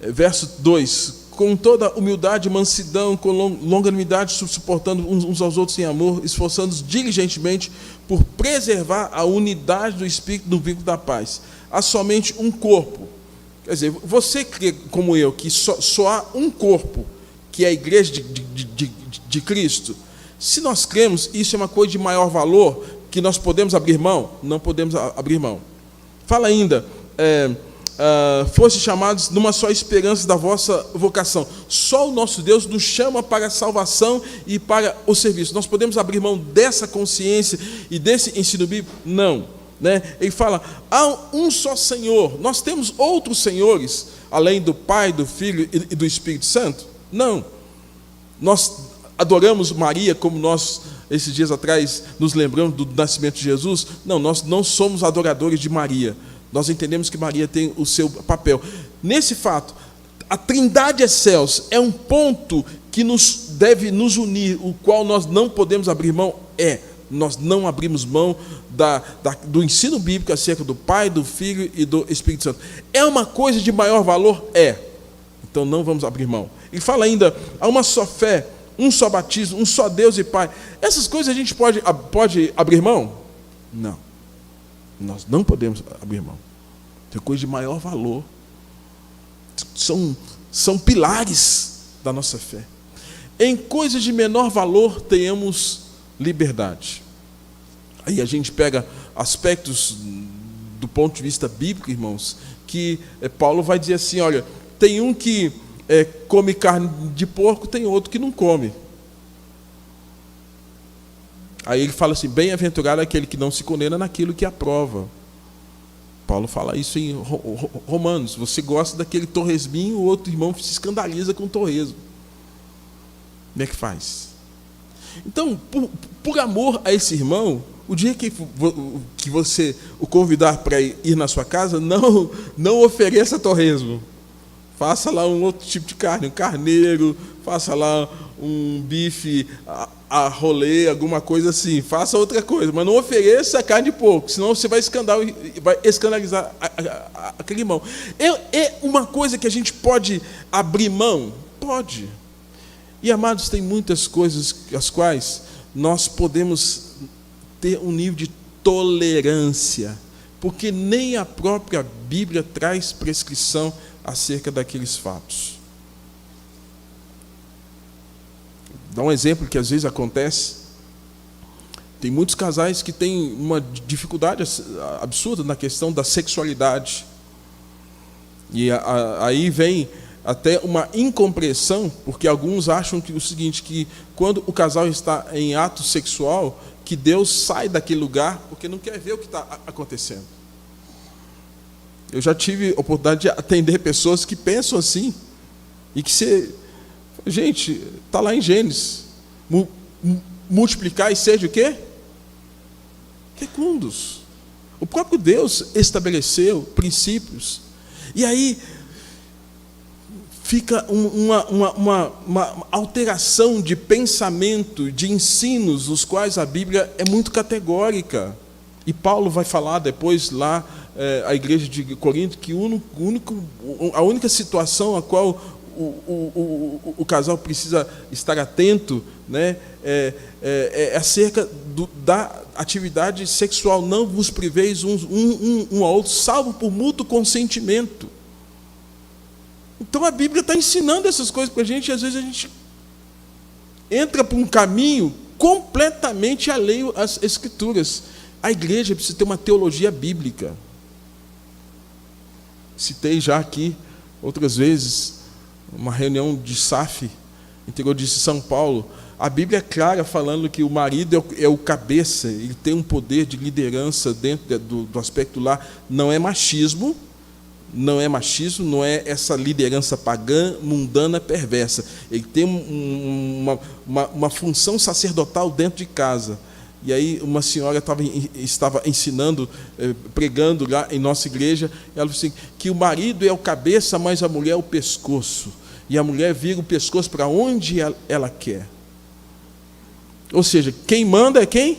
verso 2, com toda humildade e mansidão, com longanimidade, suportando uns aos outros em amor, esforçando-nos diligentemente por preservar a unidade do Espírito no vínculo da paz. Há somente um corpo. Quer dizer, você crê, como eu, que só há um corpo, que é a igreja de Cristo? Se nós cremos, isso é uma coisa de maior valor, que nós podemos abrir mão? Não podemos abrir mão. Fala ainda, foste chamados numa só esperança da vossa vocação. Só o nosso Deus nos chama para a salvação e para o serviço. Nós podemos abrir mão dessa consciência e desse ensino bíblico? Não. Ele fala, há um só Senhor. Nós temos outros senhores, além do Pai, do Filho e do Espírito Santo? Não. Nós adoramos Maria como nós, esses dias atrás, nos lembramos do nascimento de Jesus? Não, nós não somos adoradores de Maria. Nós entendemos que Maria tem o seu papel. Nesse fato, a Trindade excelsa é um ponto que deve nos unir, o qual nós não podemos abrir mão. Nós não abrimos mão do ensino bíblico acerca do Pai, do Filho e do Espírito Santo. É uma coisa de maior valor? Então não vamos abrir mão. Ele fala ainda, há uma só fé, um só batismo, um só Deus e Pai. Essas coisas a gente pode abrir mão? Não. Nós não podemos abrir mão. Tem coisa de maior valor. São pilares da nossa fé. Em coisas de menor valor, tenhamos liberdade. Aí a gente pega aspectos do ponto de vista bíblico, irmãos, que Paulo vai dizer assim, olha, tem um que come carne de porco, tem outro que não come. Aí ele fala assim, bem-aventurado aquele que não se condena naquilo que aprova. Paulo fala isso em Romanos, você gosta daquele torresminho, o outro irmão se escandaliza com o torresmo. Como é que faz? Então, por amor a esse irmão, o dia que você o convidar para ir na sua casa, não ofereça torresmo. Faça lá um outro tipo de carne, um carneiro, faça lá um bife a rolê, alguma coisa assim. Faça outra coisa, mas não ofereça carne de porco, senão você vai escandalizar aquele irmão. É uma coisa que a gente pode abrir mão? Pode. E, amados, tem muitas coisas as quais nós podemos ter um nível de tolerância, porque nem a própria Bíblia traz prescrição acerca daqueles fatos. Dá um exemplo que às vezes acontece. Tem muitos casais que têm uma dificuldade absurda na questão da sexualidade. E aí vem até uma incompreensão, porque alguns acham que o seguinte, que quando o casal está em ato sexual, que Deus sai daquele lugar porque não quer ver o que está acontecendo. Eu já tive a oportunidade de atender pessoas que pensam assim, e que gente, está lá em Gênesis, multiplicar e seja o quê? Fecundos. O próprio Deus estabeleceu princípios, e aí fica uma alteração de pensamento, de ensinos, os quais a Bíblia é muito categórica. E Paulo vai falar depois lá, a igreja de Corinto, que a única situação a qual o casal precisa estar atento, né, é acerca da atividade sexual. Não vos priveis um ao outro, salvo por mútuo consentimento. Então a Bíblia está ensinando essas coisas para a gente, e às vezes a gente entra por um caminho completamente alheio às Escrituras. A igreja precisa ter uma teologia bíblica. Citei já aqui, outras vezes, uma reunião de SAF, interior de São Paulo. A Bíblia é clara falando que o marido é o cabeça, ele tem um poder de liderança dentro do aspecto lá. Não é machismo, não é essa liderança pagã, mundana, perversa. Ele tem uma função sacerdotal dentro de casa. E aí uma senhora estava ensinando, pregando lá em nossa igreja, e ela disse assim, que o marido é o cabeça, mas a mulher é o pescoço. E a mulher vira o pescoço para onde ela quer. Ou seja, quem manda é quem?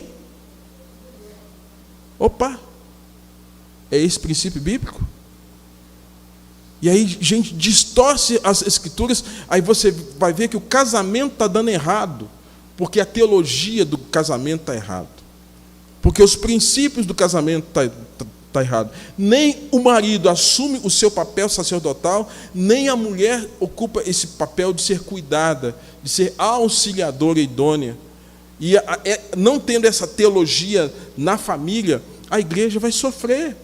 Opa! É esse princípio bíblico? E aí, gente, distorce as Escrituras, aí você vai ver que o casamento está dando errado, porque a teologia do casamento está errada, porque os princípios do casamento está errado. Nem o marido assume o seu papel sacerdotal, nem a mulher ocupa esse papel de ser cuidada, de ser auxiliadora idônea. E não tendo essa teologia na família, a igreja vai sofrer.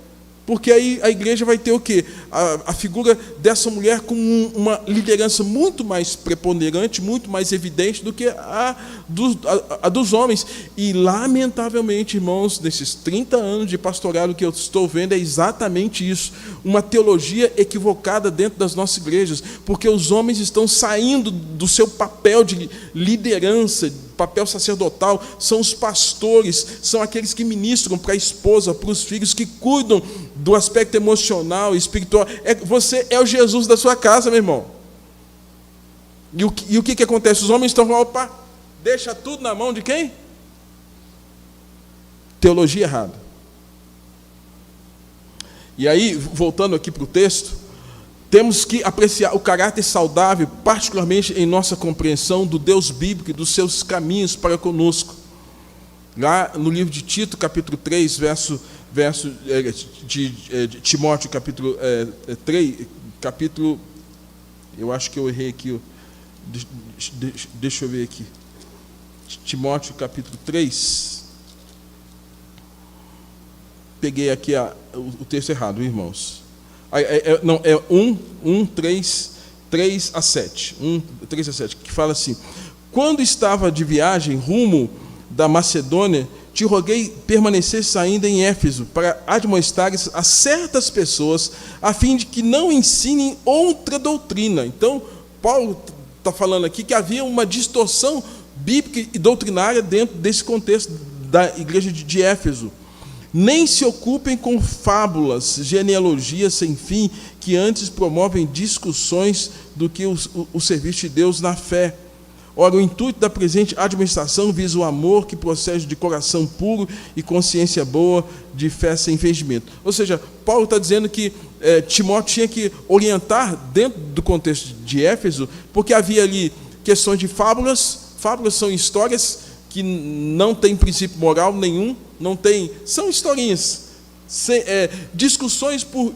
Porque aí a igreja vai ter o quê? A figura dessa mulher com uma liderança muito mais preponderante, muito mais evidente do que a dos homens. E, lamentavelmente, irmãos, nesses 30 anos de pastorado que eu estou vendo, é exatamente isso. Uma teologia equivocada dentro das nossas igrejas, porque os homens estão saindo do seu papel de liderança, papel sacerdotal. São os pastores, são aqueles que ministram para a esposa, para os filhos, que cuidam do aspecto emocional e espiritual. Você é o Jesus da sua casa, meu irmão. E o que acontece? Os homens estão falando, opa, deixa tudo na mão de quem? Teologia errada. E aí, voltando aqui para o texto, Temos que apreciar o caráter saudável, particularmente em nossa compreensão do Deus bíblico e dos seus caminhos para conosco. Lá no livro de Tito, capítulo 3, de Timóteo, capítulo 3, eu acho que eu errei aqui, deixa eu ver aqui. Timóteo, capítulo 3. Peguei aqui o texto errado, irmãos. Não, é 3 a 7, que fala assim: quando estava de viagem rumo da Macedônia, te roguei permanecesse ainda em Éfeso, para admoestares a certas pessoas, a fim de que não ensinem outra doutrina. Então, Paulo está falando aqui que havia uma distorção bíblica e doutrinária dentro desse contexto da igreja de Éfeso. Nem se ocupem com fábulas, genealogias sem fim, que antes promovem discussões do que o serviço de Deus na fé. Ora, o intuito da presente administração visa o amor que procede de coração puro e consciência boa, de fé sem fingimento. Ou seja, Paulo está dizendo que Timóteo tinha que orientar dentro do contexto de Éfeso, porque havia ali questões de fábulas. Fábulas são histórias que não têm princípio moral nenhum, são historinhas, discussões por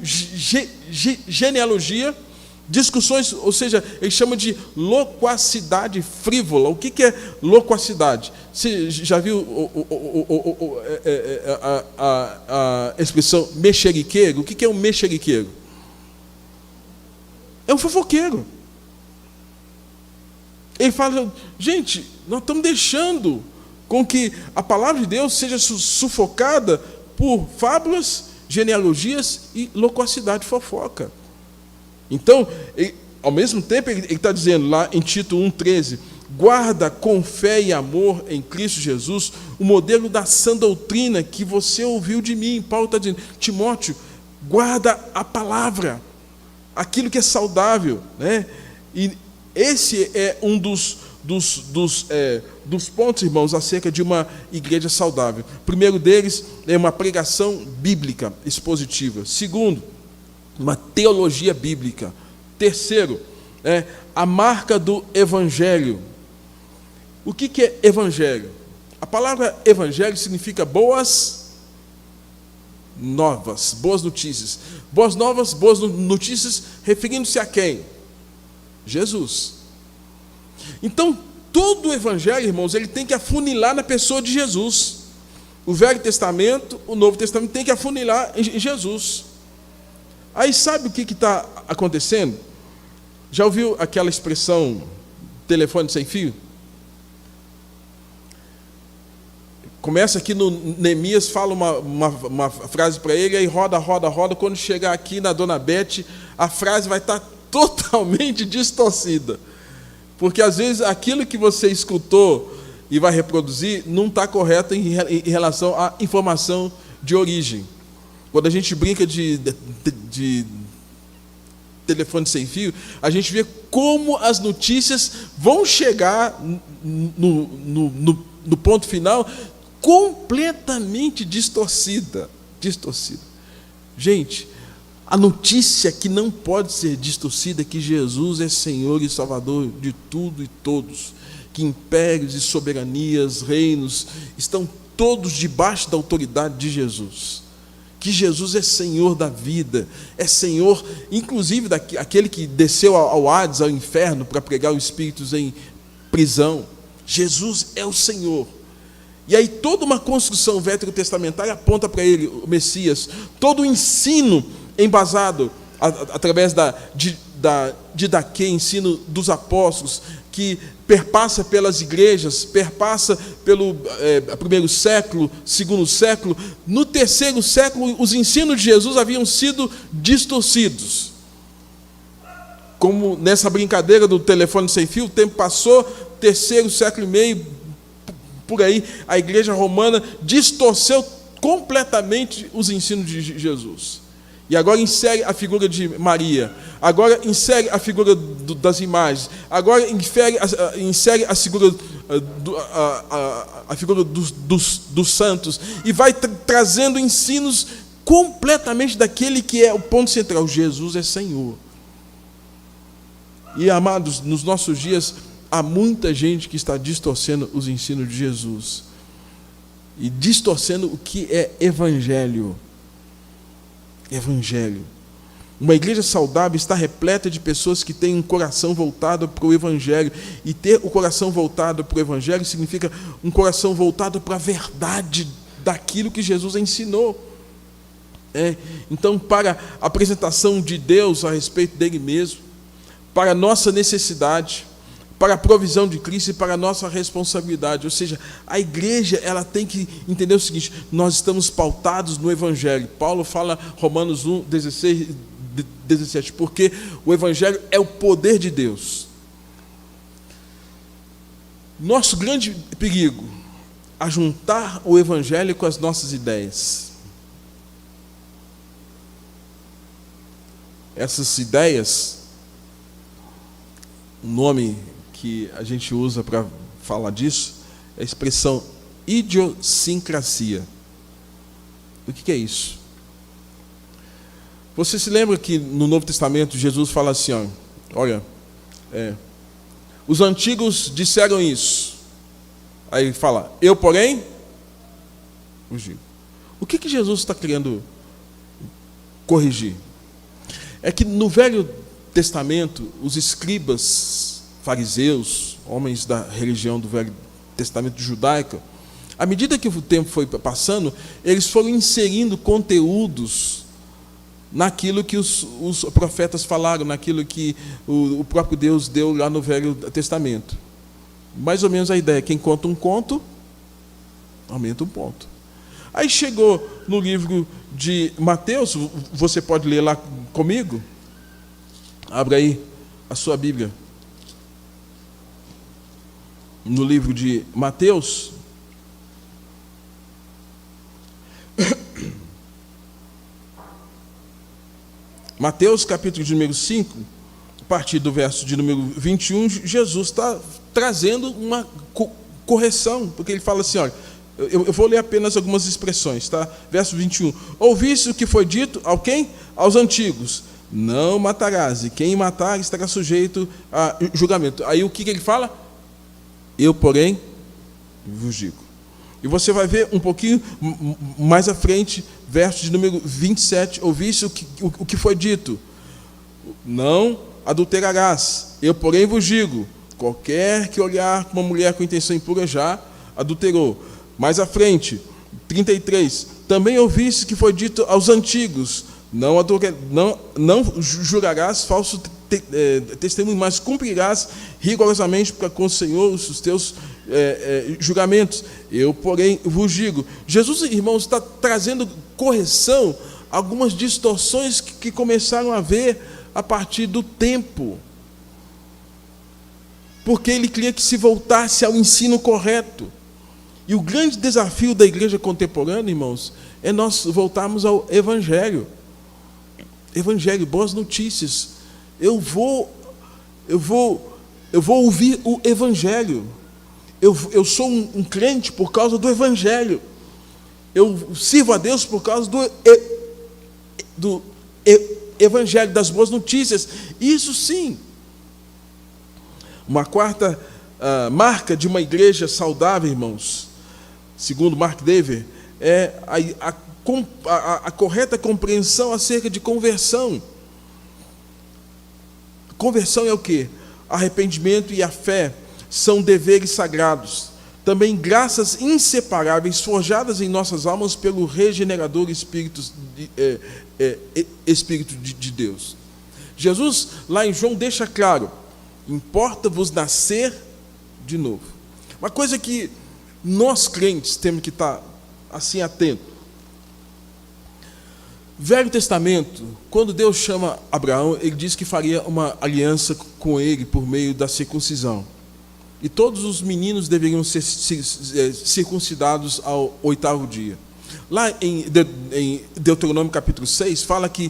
genealogia, discussões, ou seja, ele chama de loquacidade frívola. O que é loquacidade? Você já viu a expressão mexeriqueiro? O que é um mexeriqueiro? É um fofoqueiro. Ele fala: gente, nós estamos deixando com que a palavra de Deus seja sufocada por fábulas, genealogias e loquacidade, fofoca. Então, ao mesmo tempo, ele está dizendo lá em Tito 1,13: guarda com fé e amor em Cristo Jesus o modelo da sã doutrina que você ouviu de mim. Paulo está dizendo: Timóteo, guarda a palavra, aquilo que é saudável, né? E esse é um dos pontos, irmãos, acerca de uma igreja saudável. O primeiro deles é uma pregação bíblica expositiva. Segundo, uma teologia bíblica. Terceiro, a marca do evangelho. O que é evangelho? A palavra evangelho significa boas novas, boas notícias. Boas novas, boas notícias, referindo-se a quem? Jesus. Então, todo o evangelho, irmãos, ele tem que afunilar na pessoa de Jesus. O Velho Testamento, o Novo Testamento tem que afunilar em Jesus. Aí sabe o que está acontecendo? Já ouviu aquela expressão telefone sem fio? Começa aqui no Neemias, fala uma frase para ele, aí roda. Quando chegar aqui na Dona Bete, a frase vai estar totalmente distorcida. Porque às vezes aquilo que você escutou e vai reproduzir não está correto em relação à informação de origem. Quando a gente brinca de telefone sem fio, a gente vê como as notícias vão chegar no ponto final completamente distorcida. Gente, a notícia que não pode ser distorcida é que Jesus é Senhor e Salvador de tudo e todos, que impérios e soberanias, reinos, estão todos debaixo da autoridade de Jesus, que Jesus é Senhor da vida, é Senhor, inclusive daquele que desceu ao Hades, ao inferno, para pregar os espíritos em prisão. Jesus é o Senhor. E aí toda uma construção veterotestamentária aponta para ele, o Messias. Todo o ensino embasado através da didaquê, ensino dos apóstolos, que perpassa pelas igrejas, perpassa pelo primeiro século, segundo século. No terceiro século, os ensinos de Jesus haviam sido distorcidos. Como nessa brincadeira do telefone sem fio, o tempo passou, terceiro século e meio, por aí, a igreja romana distorceu completamente os ensinos de Jesus. E agora insere a figura de Maria, agora insere a figura das imagens, agora insere a figura, a figura dos santos, e vai trazendo ensinos completamente daquele que é o ponto central: Jesus é Senhor. E, amados, nos nossos dias, há muita gente que está distorcendo os ensinos de Jesus. E distorcendo o que é evangelho. Evangelho. Uma igreja saudável está repleta de pessoas que têm um coração voltado para o evangelho. E ter o coração voltado para o evangelho significa um coração voltado para a verdade daquilo que Jesus ensinou. Então, para a apresentação de Deus a respeito dele mesmo, para a nossa necessidade, para a provisão de Cristo e para a nossa responsabilidade. Ou seja, a igreja ela tem que entender o seguinte: nós estamos pautados no evangelho. Paulo fala, Romanos 1, 16, 17, porque o evangelho é o poder de Deus. Nosso grande perigo é juntar o evangelho com as nossas ideias. Essas ideias, o nome que a gente usa para falar disso é a expressão idiosincrasia. O que é isso? Você se lembra que no Novo Testamento Jesus fala assim, olha, os antigos disseram isso. Aí ele fala, eu porém vos digo. O que Jesus está querendo corrigir? É que no Velho Testamento, os escribas, fariseus, homens da religião do Velho Testamento judaica, à medida que o tempo foi passando, eles foram inserindo conteúdos naquilo que os profetas falaram, naquilo que o próprio Deus deu lá no Velho Testamento. Mais ou menos a ideia: quem conta um conto, aumenta um ponto. Aí chegou no livro de Mateus, você pode ler lá comigo? Abra aí a sua Bíblia. No livro de Mateus. Mateus, capítulo de número 5, a partir do verso de número 21, Jesus está trazendo uma correção, porque ele fala assim, olha, eu vou ler apenas algumas expressões, tá? Verso 21. Ouviste o que foi dito ao quem? Aos antigos. Não matarás, e quem matar estará sujeito a julgamento. Aí o que ele fala? Eu, porém, vos digo. E você vai ver um pouquinho mais à frente, verso de número 27. Ouviste o que foi dito? Não adulterarás. Eu, porém, vos digo. Qualquer que olhar uma mulher com intenção impura já adulterou. Mais à frente, 33. Também ouviste que foi dito aos antigos. Não jurarás falso testemunho, mas cumprirás rigorosamente para com o Senhor os teus julgamentos. Eu, porém, vos digo. Jesus, irmãos, está trazendo correção a algumas distorções que começaram a haver a partir do tempo. Porque ele queria que se voltasse ao ensino correto. E o grande desafio da igreja contemporânea, irmãos, é nós voltarmos ao Evangelho. Evangelho, boas notícias. Eu vou ouvir o Evangelho. Eu sou um crente por causa do Evangelho. Eu sirvo a Deus por causa do Evangelho, das boas notícias. Isso sim. Uma quarta marca de uma igreja saudável, irmãos, segundo Mark Dever, é a correta compreensão acerca de conversão. Conversão é o quê? Arrependimento e a fé são deveres sagrados, também graças inseparáveis forjadas em nossas almas pelo regenerador Espírito de Deus. Jesus, lá em João, deixa claro: importa-vos nascer de novo. Uma coisa que nós crentes temos que estar assim atentos. Velho Testamento, quando Deus chama Abraão, ele diz que faria uma aliança com ele por meio da circuncisão. E todos os meninos deveriam ser circuncidados ao 8º dia. Lá em Deuteronômio capítulo 6, fala que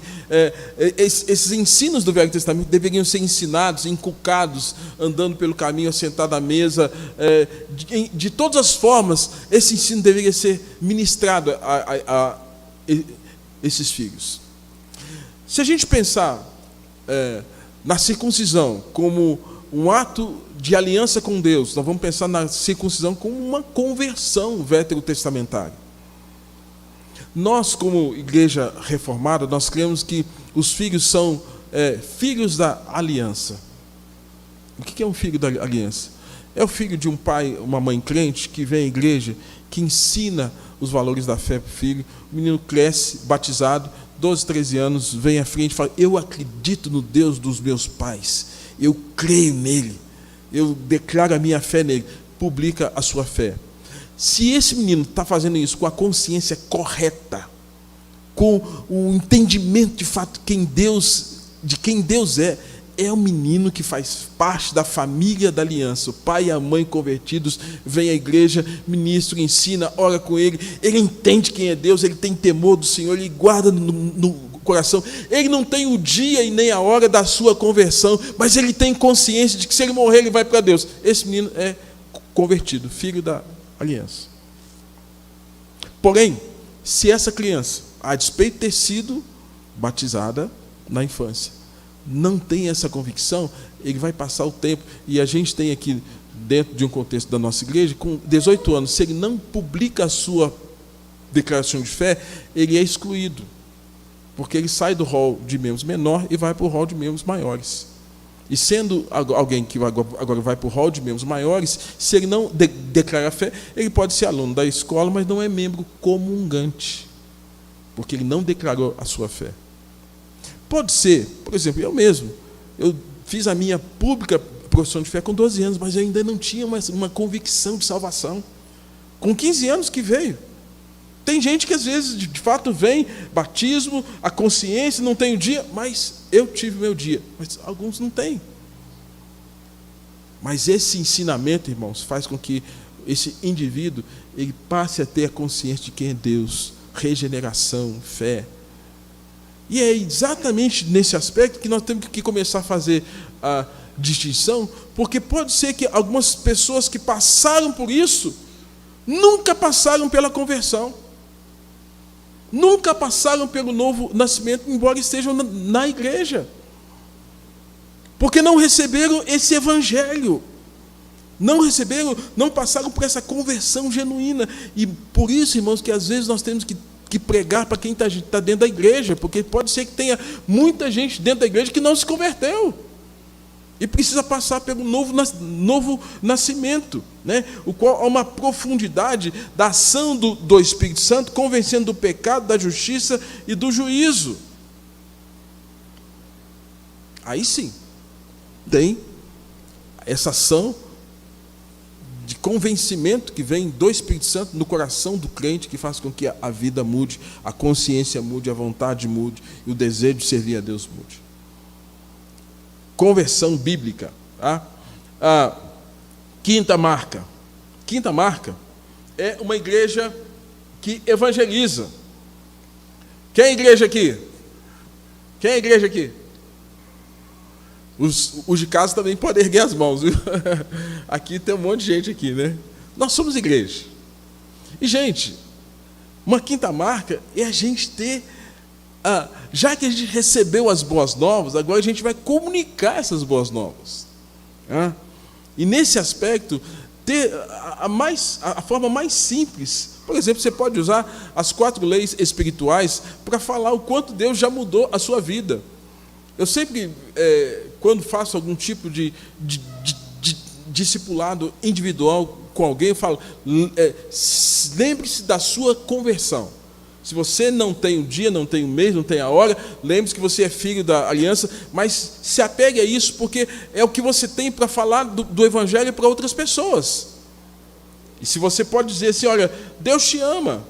esses ensinos do Velho Testamento deveriam ser ensinados, inculcados, andando pelo caminho, assentado à mesa. De todas as formas, esse ensino deveria ser ministrado a esses filhos. Se a gente pensar na circuncisão como um ato de aliança com Deus, nós vamos pensar na circuncisão como uma conversão veterotestamentária. Nós, como igreja reformada, nós cremos que os filhos são filhos da aliança. O que é um filho da aliança? É o filho de um pai, uma mãe crente, que vem à igreja, que ensina os valores da fé para o filho. O menino cresce, batizado, 12, 13 anos, vem à frente e fala: eu acredito no Deus dos meus pais, eu creio nele, eu declaro a minha fé nele. Publica a sua fé. Se esse menino está fazendo isso com a consciência correta, com o entendimento de fato de quem Deus é um menino que faz parte da família da aliança. O pai e a mãe convertidos vêm à igreja, ministra, ensina, ora com ele entende quem é Deus, ele tem temor do Senhor, ele guarda no coração. Ele não tem o dia e nem a hora da sua conversão, mas ele tem consciência de que se ele morrer, ele vai para Deus. Esse menino é convertido, filho da aliança. Porém, se essa criança, a despeito de ter sido batizada na infância, não tem essa convicção, ele vai passar o tempo, e a gente tem aqui, dentro de um contexto da nossa igreja, com 18 anos, se ele não publica a sua declaração de fé, ele é excluído, porque ele sai do rol de membros menor e vai para o rol de membros maiores. E sendo alguém que agora vai para o rol de membros maiores, se ele não declara fé, ele pode ser aluno da escola, mas não é membro comungante, porque ele não declarou a sua fé. Pode ser, por exemplo, eu mesmo, eu fiz a minha pública profissão de fé com 12 anos, mas eu ainda não tinha uma convicção de salvação. Com 15 anos que veio. Tem gente que às vezes, de fato, vem, batismo, a consciência, não tem o dia, mas eu tive meu dia. Mas alguns não têm. Mas esse ensinamento, irmãos, faz com que esse indivíduo ele passe a ter a consciência de quem é Deus, regeneração, fé. E é exatamente nesse aspecto que nós temos que começar a fazer a distinção, porque pode ser que algumas pessoas que passaram por isso nunca passaram pela conversão, nunca passaram pelo novo nascimento, embora estejam na igreja, porque não receberam esse evangelho, não passaram por essa conversão genuína. E por isso, irmãos, que às vezes nós temos que pregar para quem está dentro da igreja, porque pode ser que tenha muita gente dentro da igreja que não se converteu e precisa passar pelo novo nascimento, né? O qual há uma profundidade da ação do Espírito Santo, convencendo do pecado, da justiça e do juízo. Aí sim tem essa ação de convencimento que vem do Espírito Santo no coração do crente, que faz com que a vida mude, a consciência mude, a vontade mude e o desejo de servir a Deus mude. Conversão bíblica. Tá? A quinta marca é uma igreja que evangeliza. Quem é a igreja aqui? Quem é a igreja aqui? Os de casa também podem erguer as mãos, viu? Aqui tem um monte de gente aqui, né? Nós somos igreja. E, gente, uma quinta marca é a gente ter, já que a gente recebeu as boas novas, agora a gente vai comunicar essas boas novas. E nesse aspecto, ter a forma mais simples. Por exemplo, você pode usar as 4 leis espirituais para falar o quanto Deus já mudou a sua vida. Eu sempre, quando faço algum tipo de discipulado individual com alguém, eu falo, lembre-se da sua conversão. Se você não tem o dia, não tem o mês, não tem a hora, lembre-se que você é filho da aliança, mas se apegue a isso, porque é o que você tem para falar do Evangelho para outras pessoas. E se você pode dizer assim, olha, Deus te ama.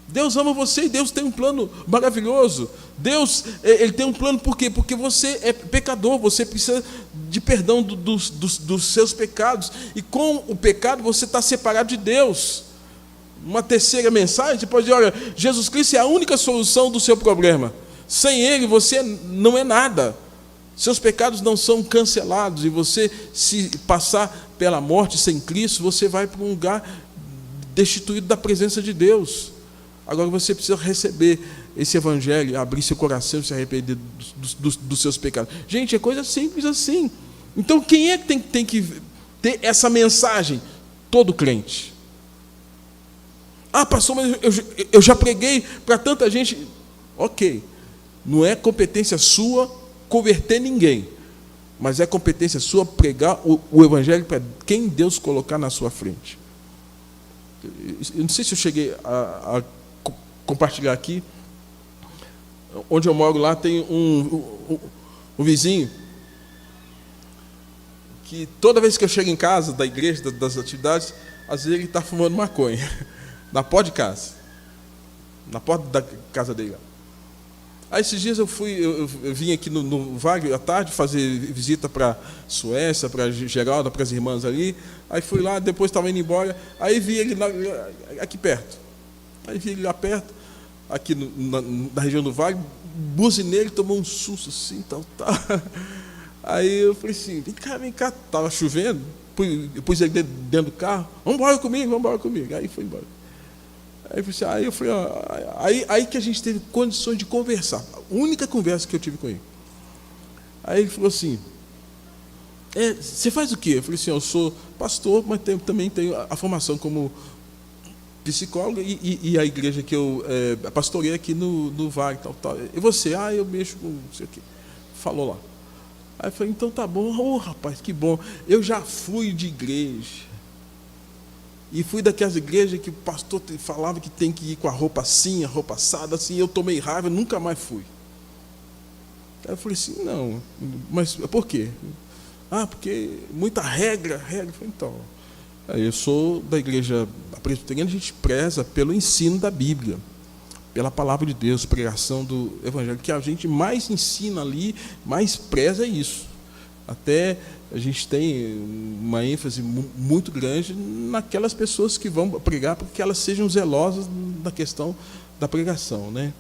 Deus ama você e Deus tem um plano maravilhoso. Deus, Ele tem um plano por quê? Porque você é pecador, você precisa de perdão dos seus pecados. E com o pecado você está separado de Deus. Uma terceira mensagem, você pode dizer, olha, Jesus Cristo é a única solução do seu problema. Sem Ele você não é nada. Seus pecados não são cancelados. E você, se passar pela morte sem Cristo, você vai para um lugar destituído da presença de Deus. Agora você precisa receber esse evangelho, abrir seu coração e se arrepender dos seus pecados. Gente, é coisa simples assim. Então, quem é que tem que ter essa mensagem? Todo crente. Ah, pastor, mas eu já preguei para tanta gente. Ok, não é competência sua converter ninguém, mas é competência sua pregar o evangelho para quem Deus colocar na sua frente. Eu não sei se eu cheguei a compartilhar aqui. Onde eu moro lá tem um vizinho que toda vez que eu chego em casa, da igreja, das atividades, às vezes ele está fumando maconha, na porta de casa, na porta da casa dele. Aí esses dias eu vim aqui no Vale à tarde fazer visita para a Suécia, para a Geralda, para as irmãs ali. Aí fui lá, depois estava indo embora, aí vi ele aqui perto. Aí vi ele lá perto, aqui na região do Vale, buzinei, ele tomou um susto assim, tal. Aí eu falei assim, vem cá, estava chovendo, pus ele dentro do carro, vamos embora comigo. Aí foi embora. Aí eu falei, aí que a gente teve condições de conversar, a única conversa que eu tive com ele. Aí ele falou assim, você faz o quê? Eu falei assim, eu sou pastor, mas também tenho a formação como psicólogo e a igreja que eu pastorei aqui no Vale, tal. E você? Eu mexo com não sei o quê. Falou lá. Aí eu falei, então tá bom. Rapaz, que bom. Eu já fui de igreja. E fui daquelas igrejas que o pastor falava que tem que ir com a roupa assim, a roupa assada, assim. Eu tomei raiva, nunca mais fui. Aí eu falei assim, não, mas por quê? Porque muita regra. Eu falei, então, eu sou da igreja presbiteriana, a gente preza pelo ensino da Bíblia, pela palavra de Deus, pregação do evangelho, que a gente mais ensina ali, mais preza é isso. Até a gente tem uma ênfase muito grande naquelas pessoas que vão pregar, para que elas sejam zelosas na questão da pregação, né?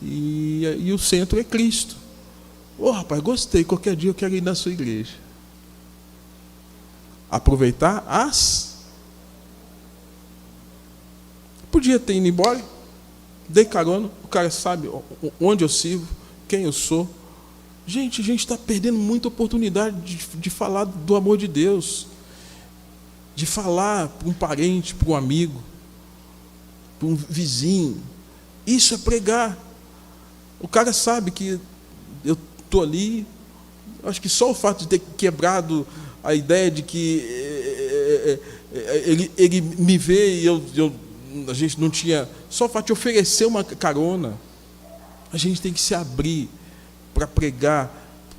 E o centro é Cristo. Rapaz, gostei, qualquer dia eu quero ir na sua igreja. Aproveitar podia ter ido embora, dei carona, o cara sabe onde eu sirvo, quem eu sou. Gente, a gente está perdendo muita oportunidade de falar do amor de Deus, de falar para um parente, para um amigo, para um vizinho. Isso é pregar. O cara sabe que eu estou ali. Acho que só o fato de ter quebrado a ideia de que ele me vê e a gente não tinha... Só o fato de oferecer uma carona, a gente tem que se abrir para pregar,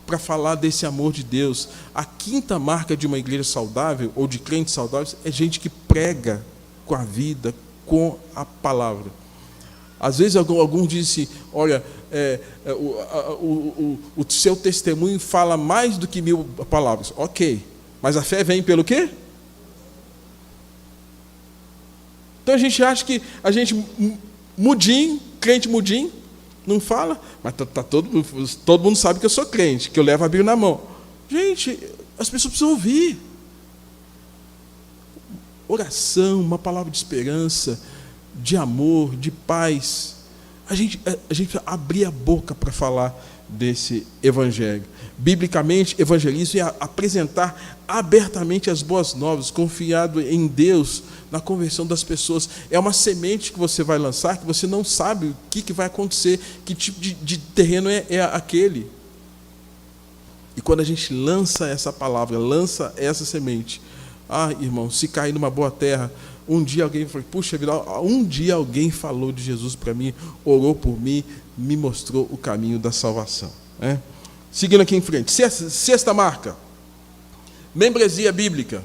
para falar desse amor de Deus. A quinta marca de uma igreja saudável, ou de crentes saudáveis, é gente que prega com a vida, com a palavra. Às vezes alguns dizem assim, olha, o seu testemunho fala mais do que 1000 palavras. Ok, mas a fé vem pelo quê? Então a gente acha que a gente mudinho, crente mudinho, não fala, mas todo mundo sabe que eu sou crente, que eu levo a Bíblia na mão. Gente, as pessoas precisam ouvir. Oração, uma palavra de esperança, de amor, de paz. A gente precisa abrir a boca para falar desse evangelho. Biblicamente, evangelismo é apresentar abertamente as boas novas, confiado em Deus, na conversão das pessoas. É uma semente que você vai lançar, que você não sabe o que vai acontecer, que tipo de terreno é aquele. E quando a gente lança essa palavra, lança essa semente, irmão, se cair numa boa terra, um dia alguém falou, puxa vida, um dia alguém falou de Jesus para mim, orou por mim, me mostrou o caminho da salvação. Seguindo aqui em frente, sexta marca, membresia bíblica.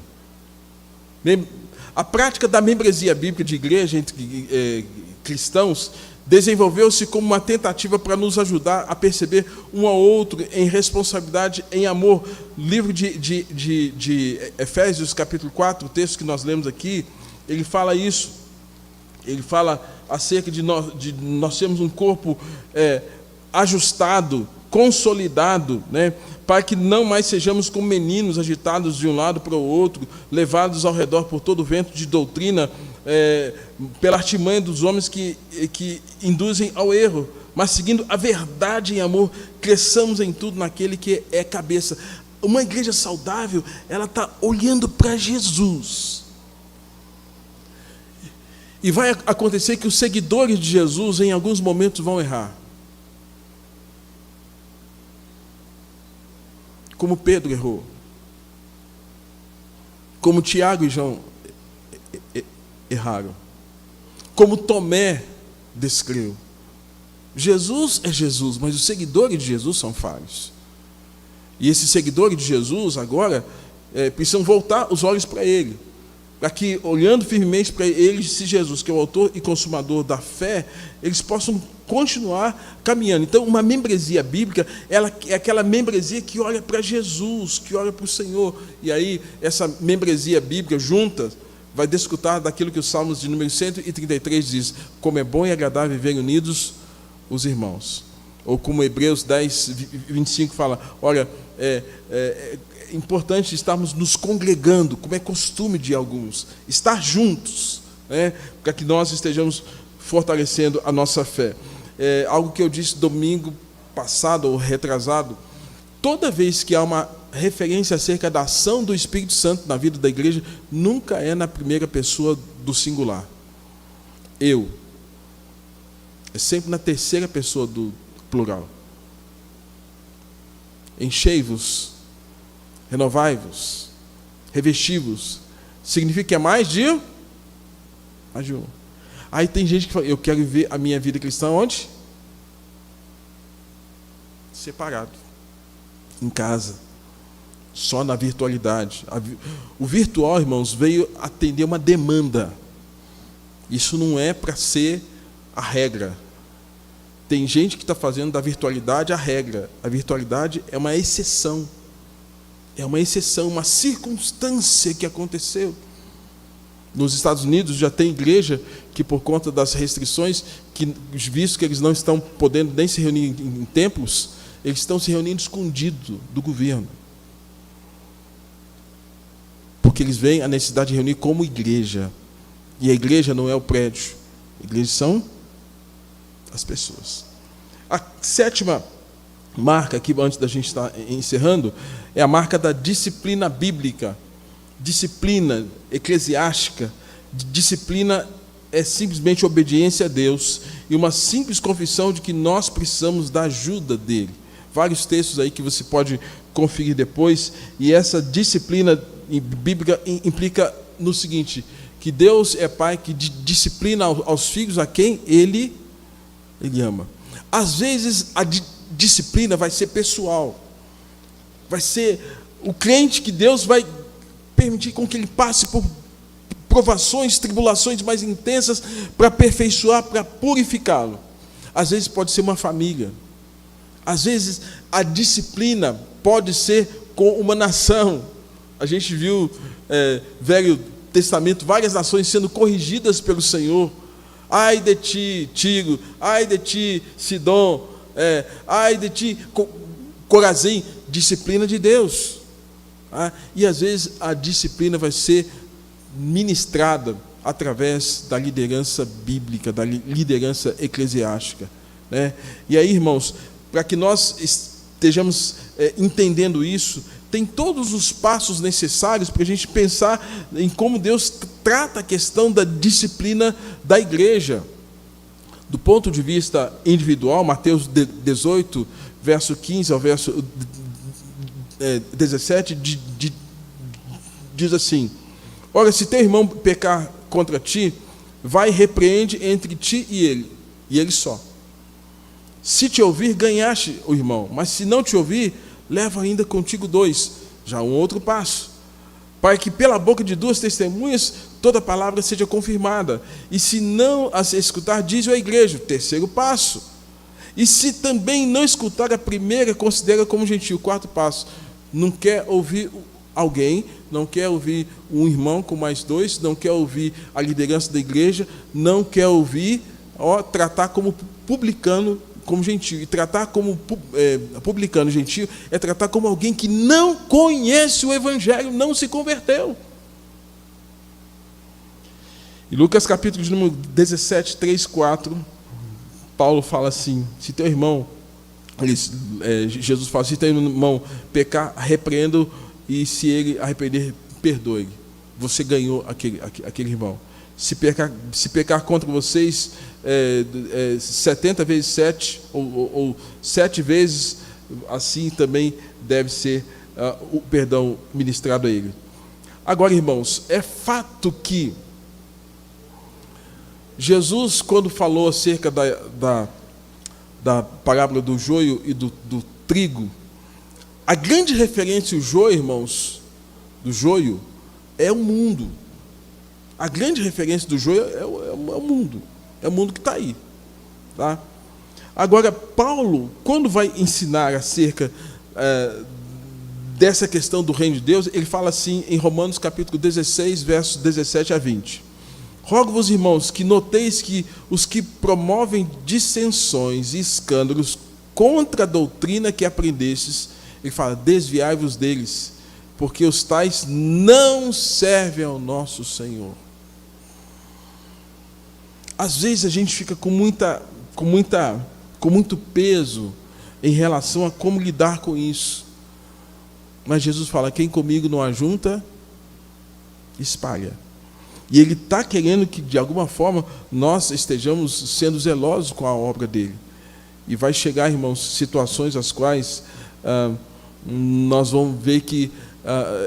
A prática da membresia bíblica de igreja entre cristãos desenvolveu-se como uma tentativa para nos ajudar a perceber um ao outro em responsabilidade, em amor. Livro de Efésios, capítulo 4, o texto que nós lemos aqui, ele fala isso. Ele fala acerca de nós termos um corpo ajustado, consolidado, né, para que não mais sejamos como meninos agitados de um lado para o outro, levados ao redor por todo o vento de doutrina, pela artimanha dos homens que induzem ao erro, mas seguindo a verdade em amor, cresçamos em tudo naquele que é cabeça. Uma igreja saudável, ela está olhando para Jesus. E vai acontecer que os seguidores de Jesus, em alguns momentos, vão errar. Como Pedro errou. Como Tiago e João erraram. Como Tomé descreu. Jesus é Jesus, mas os seguidores de Jesus são falhos. E esses seguidores de Jesus, agora, precisam voltar os olhos para Ele. Para que, olhando firmemente para Ele, se Jesus, que é o autor e consumador da fé, eles possam continuar caminhando. Então, uma membresia bíblica, ela é aquela membresia que olha para Jesus, que olha para o Senhor. E aí, essa membresia bíblica junta vai desfrutar daquilo que os Salmos de número 133 diz: como é bom e agradável viver unidos os irmãos. Ou como Hebreus 10, 25 fala, olha, é importante estarmos nos congregando, como é costume de alguns, estar juntos, para que nós estejamos fortalecendo a nossa fé. Algo que eu disse domingo passado ou retrasado: toda vez que há uma referência acerca da ação do Espírito Santo na vida da igreja, nunca é na primeira pessoa do singular. Eu. É sempre na terceira pessoa do plural. Enchei-vos, renovai-vos, revesti-vos. Significa que é mais de um. Aí tem gente que fala: eu quero viver a minha vida cristã onde? Separado. Em casa. Só na virtualidade. O virtual, irmãos, veio atender uma demanda. Isso não é para ser a regra. Tem gente que está fazendo da virtualidade a regra. A virtualidade é uma exceção. É uma exceção, uma circunstância que aconteceu. Nos Estados Unidos já tem igreja que, por conta das restrições, visto que eles não estão podendo nem se reunir em templos, eles estão se reunindo escondido do governo. Porque eles veem a necessidade de reunir como igreja. E a igreja não é o prédio. A igreja são as pessoas. A sétima marca aqui, antes da gente estar encerrando, é a marca da disciplina bíblica. Disciplina eclesiástica. Disciplina é simplesmente obediência a Deus e uma simples confissão de que nós precisamos da ajuda dele. Vários textos aí que você pode conferir depois. E essa disciplina bíblica implica no seguinte: que Deus é Pai que disciplina aos filhos a quem Ele ama. Às vezes a disciplina vai ser pessoal. Vai ser o crente que Deus vai permitir com que ele passe por provações, tribulações mais intensas para aperfeiçoar, para purificá-lo. Às vezes pode ser uma família. Às vezes a disciplina pode ser com uma nação. A gente viu Velho Testamento, várias nações sendo corrigidas pelo Senhor. Ai de ti, Tiro, ai de ti, Sidom, ai de ti, Corazim. Disciplina de Deus. E às vezes a disciplina vai ser ministrada através da liderança bíblica, da liderança eclesiástica. E aí, irmãos, para que nós estejamos entendendo isso, tem todos os passos necessários para a gente pensar em como Deus trata a questão da disciplina da igreja. Do ponto de vista individual, Mateus 18, verso 15 ao verso 17, diz assim: ora, se teu irmão pecar contra ti, vai e repreende entre ti e ele só. Se te ouvir, ganhaste o irmão, mas se não te ouvir, leva ainda contigo 2, já um outro passo, para que pela boca de 2 testemunhas toda palavra seja confirmada. E se não as escutar, diz à igreja, 3º passo. E se também não escutar a primeira, considera como gentil, 4º passo. Não quer ouvir alguém, não quer ouvir um irmão com mais 2, não quer ouvir a liderança da igreja, não quer ouvir, tratar como publicano, como gentil. E tratar como publicano gentil é tratar como alguém que não conhece o evangelho, não se converteu. Em Lucas capítulo de número 17, 3, 4, Paulo fala assim: se teu irmão, Jesus fala, se teu irmão pecar, repreenda-o, e se ele arrepender, perdoe. Você ganhou aquele irmão. Se pecar contra vocês 70 vezes 7, ou 7 vezes, assim também deve ser o perdão ministrado a ele. Agora, irmãos, é fato que Jesus, quando falou acerca da parábola do joio e do trigo, a grande referência, o joio, irmãos, do joio, é o mundo. A grande referência do joio é o mundo. É o mundo que está aí. Tá? Agora, Paulo, quando vai ensinar acerca dessa questão do reino de Deus, ele fala assim em Romanos capítulo 16, versos 17 a 20. Rogo-vos, irmãos, que noteis que os que promovem dissensões e escândalos contra a doutrina que aprendestes, ele fala, desviai-vos deles, porque os tais não servem ao nosso Senhor. Às vezes a gente fica com muito peso em relação a como lidar com isso. Mas Jesus fala, quem comigo não ajunta, espalha. E Ele está querendo que, de alguma forma, nós estejamos sendo zelosos com a obra dEle. E vai chegar, irmãos, situações as quais nós vamos ver que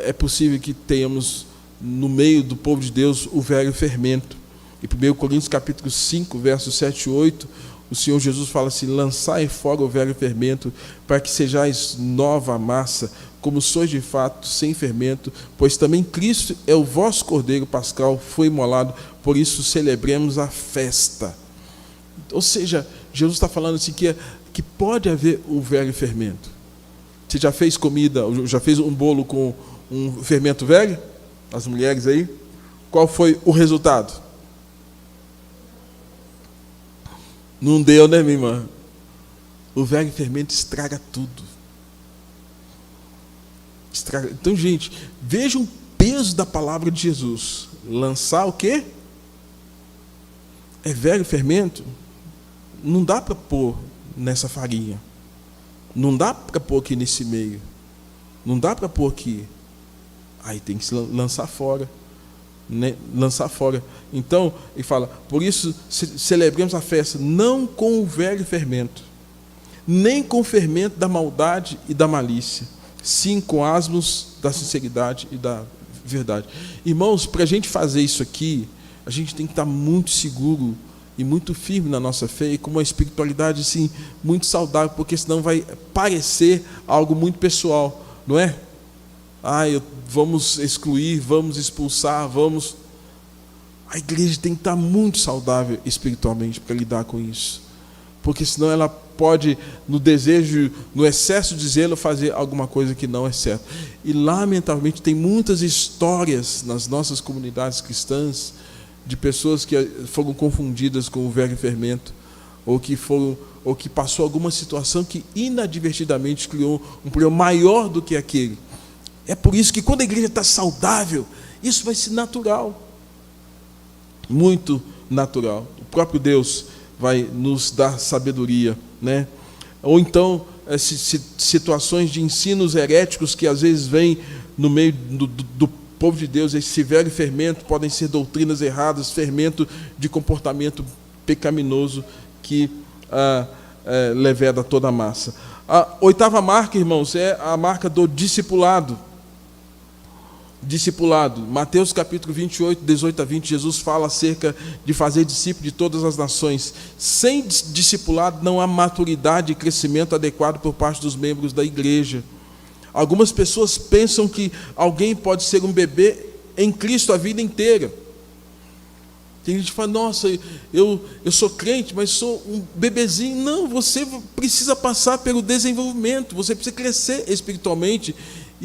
é possível que tenhamos, no meio do povo de Deus, o velho fermento. Em 1 Coríntios capítulo 5, versos 7 e 8, o Senhor Jesus fala assim, lançai fora o velho fermento, para que sejais nova massa, como sois de fato, sem fermento, pois também Cristo é o vosso Cordeiro Pascal, foi imolado, por isso celebremos a festa. Ou seja, Jesus está falando assim que pode haver o velho fermento. Você já fez comida, já fez um bolo com um fermento velho? As mulheres aí? Qual foi o resultado? Não deu, né, minha irmã? O velho fermento estraga tudo. Estraga. Então, gente, veja o peso da palavra de Jesus. Lançar o quê? É velho fermento? Não dá para pôr nessa farinha. Não dá para pôr aqui nesse meio. Não dá para pôr aqui. Aí tem que se lançar fora. Né? Lançar fora. Então, ele fala, por isso celebremos a festa, não com o velho fermento, nem com o fermento da maldade e da malícia, sim com asmos da sinceridade e da verdade. Irmãos, para a gente fazer isso aqui, a gente tem que estar muito seguro e muito firme na nossa fé e com uma espiritualidade assim, muito saudável, porque senão vai parecer algo muito pessoal, não é? Vamos excluir, vamos expulsar, vamos... A igreja tem que estar muito saudável espiritualmente para lidar com isso, porque senão ela pode, no desejo, no excesso de zelo, fazer alguma coisa que não é certa. E lamentavelmente tem muitas histórias nas nossas comunidades cristãs de pessoas que foram confundidas com o velho fermento, ou que passou alguma situação que inadvertidamente criou um problema maior do que aquele. É por isso que quando a igreja está saudável, isso vai ser natural. Muito natural. O próprio Deus vai nos dar sabedoria, né? Ou então, situações de ensinos heréticos que às vezes vêm no meio do povo de Deus, esse velho fermento, podem ser doutrinas erradas, fermento de comportamento pecaminoso que leveda toda a massa. A oitava marca, irmãos, é a marca do discipulado. Discipulado. Mateus capítulo 28, 18 a 20, Jesus fala acerca de fazer discípulo de todas as nações. Sem discipulado não há maturidade e crescimento adequado por parte dos membros da igreja. Algumas pessoas pensam que alguém pode ser um bebê em Cristo a vida inteira. Tem gente que fala, nossa, eu sou crente, mas sou um bebezinho. Não, você precisa passar pelo desenvolvimento, você precisa crescer espiritualmente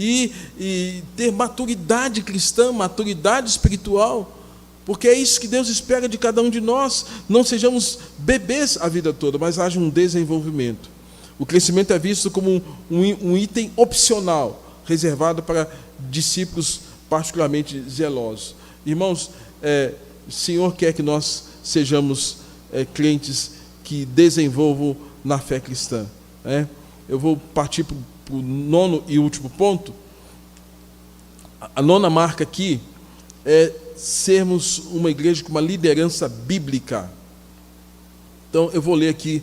e ter maturidade cristã, maturidade espiritual, porque é isso que Deus espera de cada um de nós. Não sejamos bebês a vida toda, mas haja um desenvolvimento. O crescimento é visto como um item opcional, reservado para discípulos particularmente zelosos. Irmãos, o Senhor quer que nós sejamos crentes que desenvolvam na fé cristã. Eu vou partir para o nono e último ponto. A nona marca aqui é sermos uma igreja com uma liderança bíblica. Então, eu vou ler aqui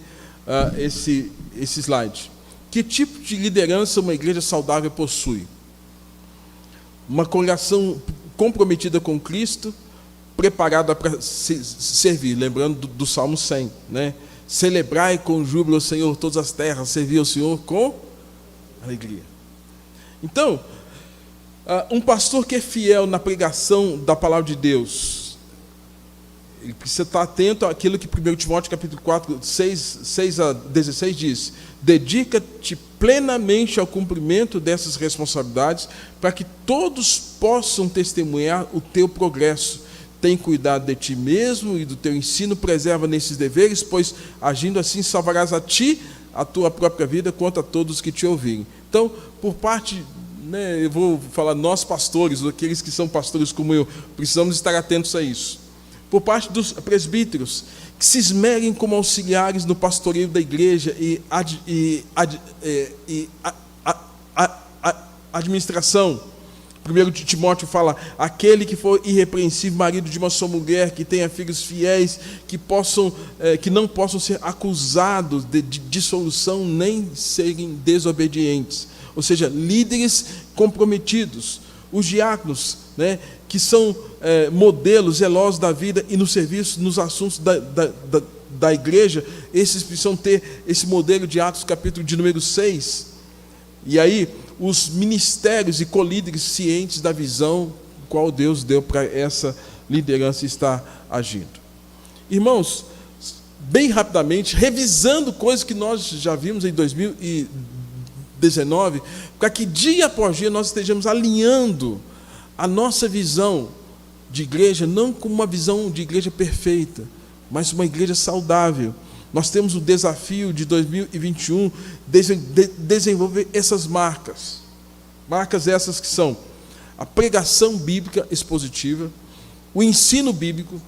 esse slide. Que tipo de liderança uma igreja saudável possui? Uma congregação comprometida com Cristo, preparada para servir. Lembrando do Salmo 100, né? Celebrai com júbilo ao Senhor todas as terras, servir ao Senhor com alegria. Então, um pastor que é fiel na pregação da palavra de Deus, ele precisa estar atento àquilo que 1 Timóteo capítulo 4, 6 a 16 diz: dedica-te plenamente ao cumprimento dessas responsabilidades, para que todos possam testemunhar o teu progresso. Tem cuidado de ti mesmo e do teu ensino, preserva nesses deveres, pois agindo assim salvarás a ti, a tua própria vida, quanto a todos que te ouvirem. Então, por parte, eu vou falar, nós pastores, aqueles que são pastores como eu, precisamos estar atentos a isso. Por parte dos presbíteros, que se esmerem como auxiliares no pastoreio da igreja e administração. 1 Timóteo fala: aquele que for irrepreensível, marido de uma só mulher, que tenha filhos fiéis, que não possam ser acusados de dissolução, nem serem desobedientes. Ou seja, líderes comprometidos. Os diáconos, que são modelos zelosos da vida e no serviço, nos assuntos da igreja, esses precisam ter esse modelo de Atos, capítulo de número 6. E aí, os ministérios e colíderes cientes da visão qual Deus deu para essa liderança estar agindo. Irmãos, bem rapidamente, revisando coisas que nós já vimos em 2019, para que dia após dia nós estejamos alinhando a nossa visão de igreja, não como uma visão de igreja perfeita, mas uma igreja saudável. Nós temos o desafio de 2021 desenvolver essas marcas. Marcas essas que são a pregação bíblica expositiva, o ensino bíblico,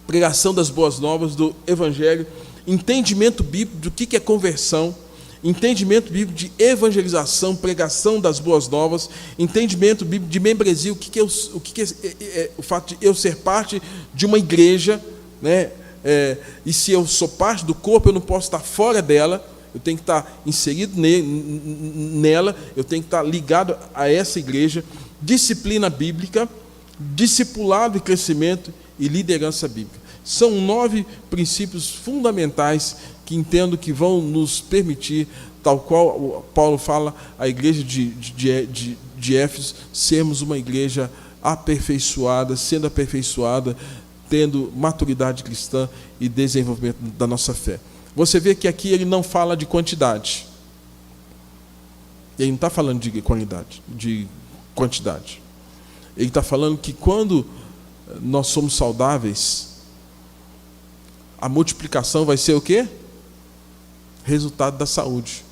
pregação das boas novas do Evangelho, entendimento bíblico do que é conversão, entendimento bíblico de evangelização, pregação das boas novas, entendimento bíblico de membresia, o que é o fato de eu ser parte de uma igreja, e se eu sou parte do corpo, eu não posso estar fora dela, eu tenho que estar inserido nela, eu tenho que estar ligado a essa igreja. Disciplina bíblica, discipulado e crescimento e liderança bíblica. São 9 princípios fundamentais que entendo que vão nos permitir, tal qual Paulo fala, a igreja de Éfeso, sermos uma igreja aperfeiçoada, sendo aperfeiçoada, tendo maturidade cristã e desenvolvimento da nossa fé. Você vê que aqui ele não fala de quantidade. Ele não está falando de quantidade. Ele está falando que quando nós somos saudáveis, a multiplicação vai ser o quê? Resultado da saúde.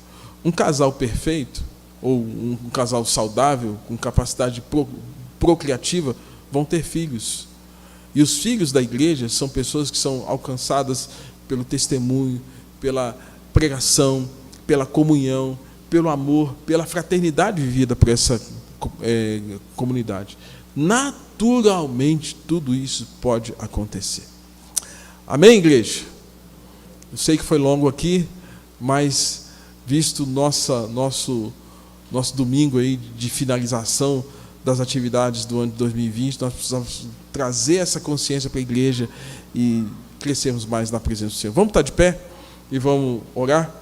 Um casal perfeito, ou um casal saudável, com capacidade procriativa, vão ter filhos. E os filhos da igreja são pessoas que são alcançadas pelo testemunho, pela pregação, pela comunhão, pelo amor, pela fraternidade vivida por essa comunidade. Naturalmente, tudo isso pode acontecer. Amém, igreja? Eu sei que foi longo aqui, mas visto nosso domingo aí de finalização das atividades do ano de 2020, nós precisamos trazer essa consciência para a igreja e crescermos mais na presença do Senhor. Vamos estar de pé e vamos orar?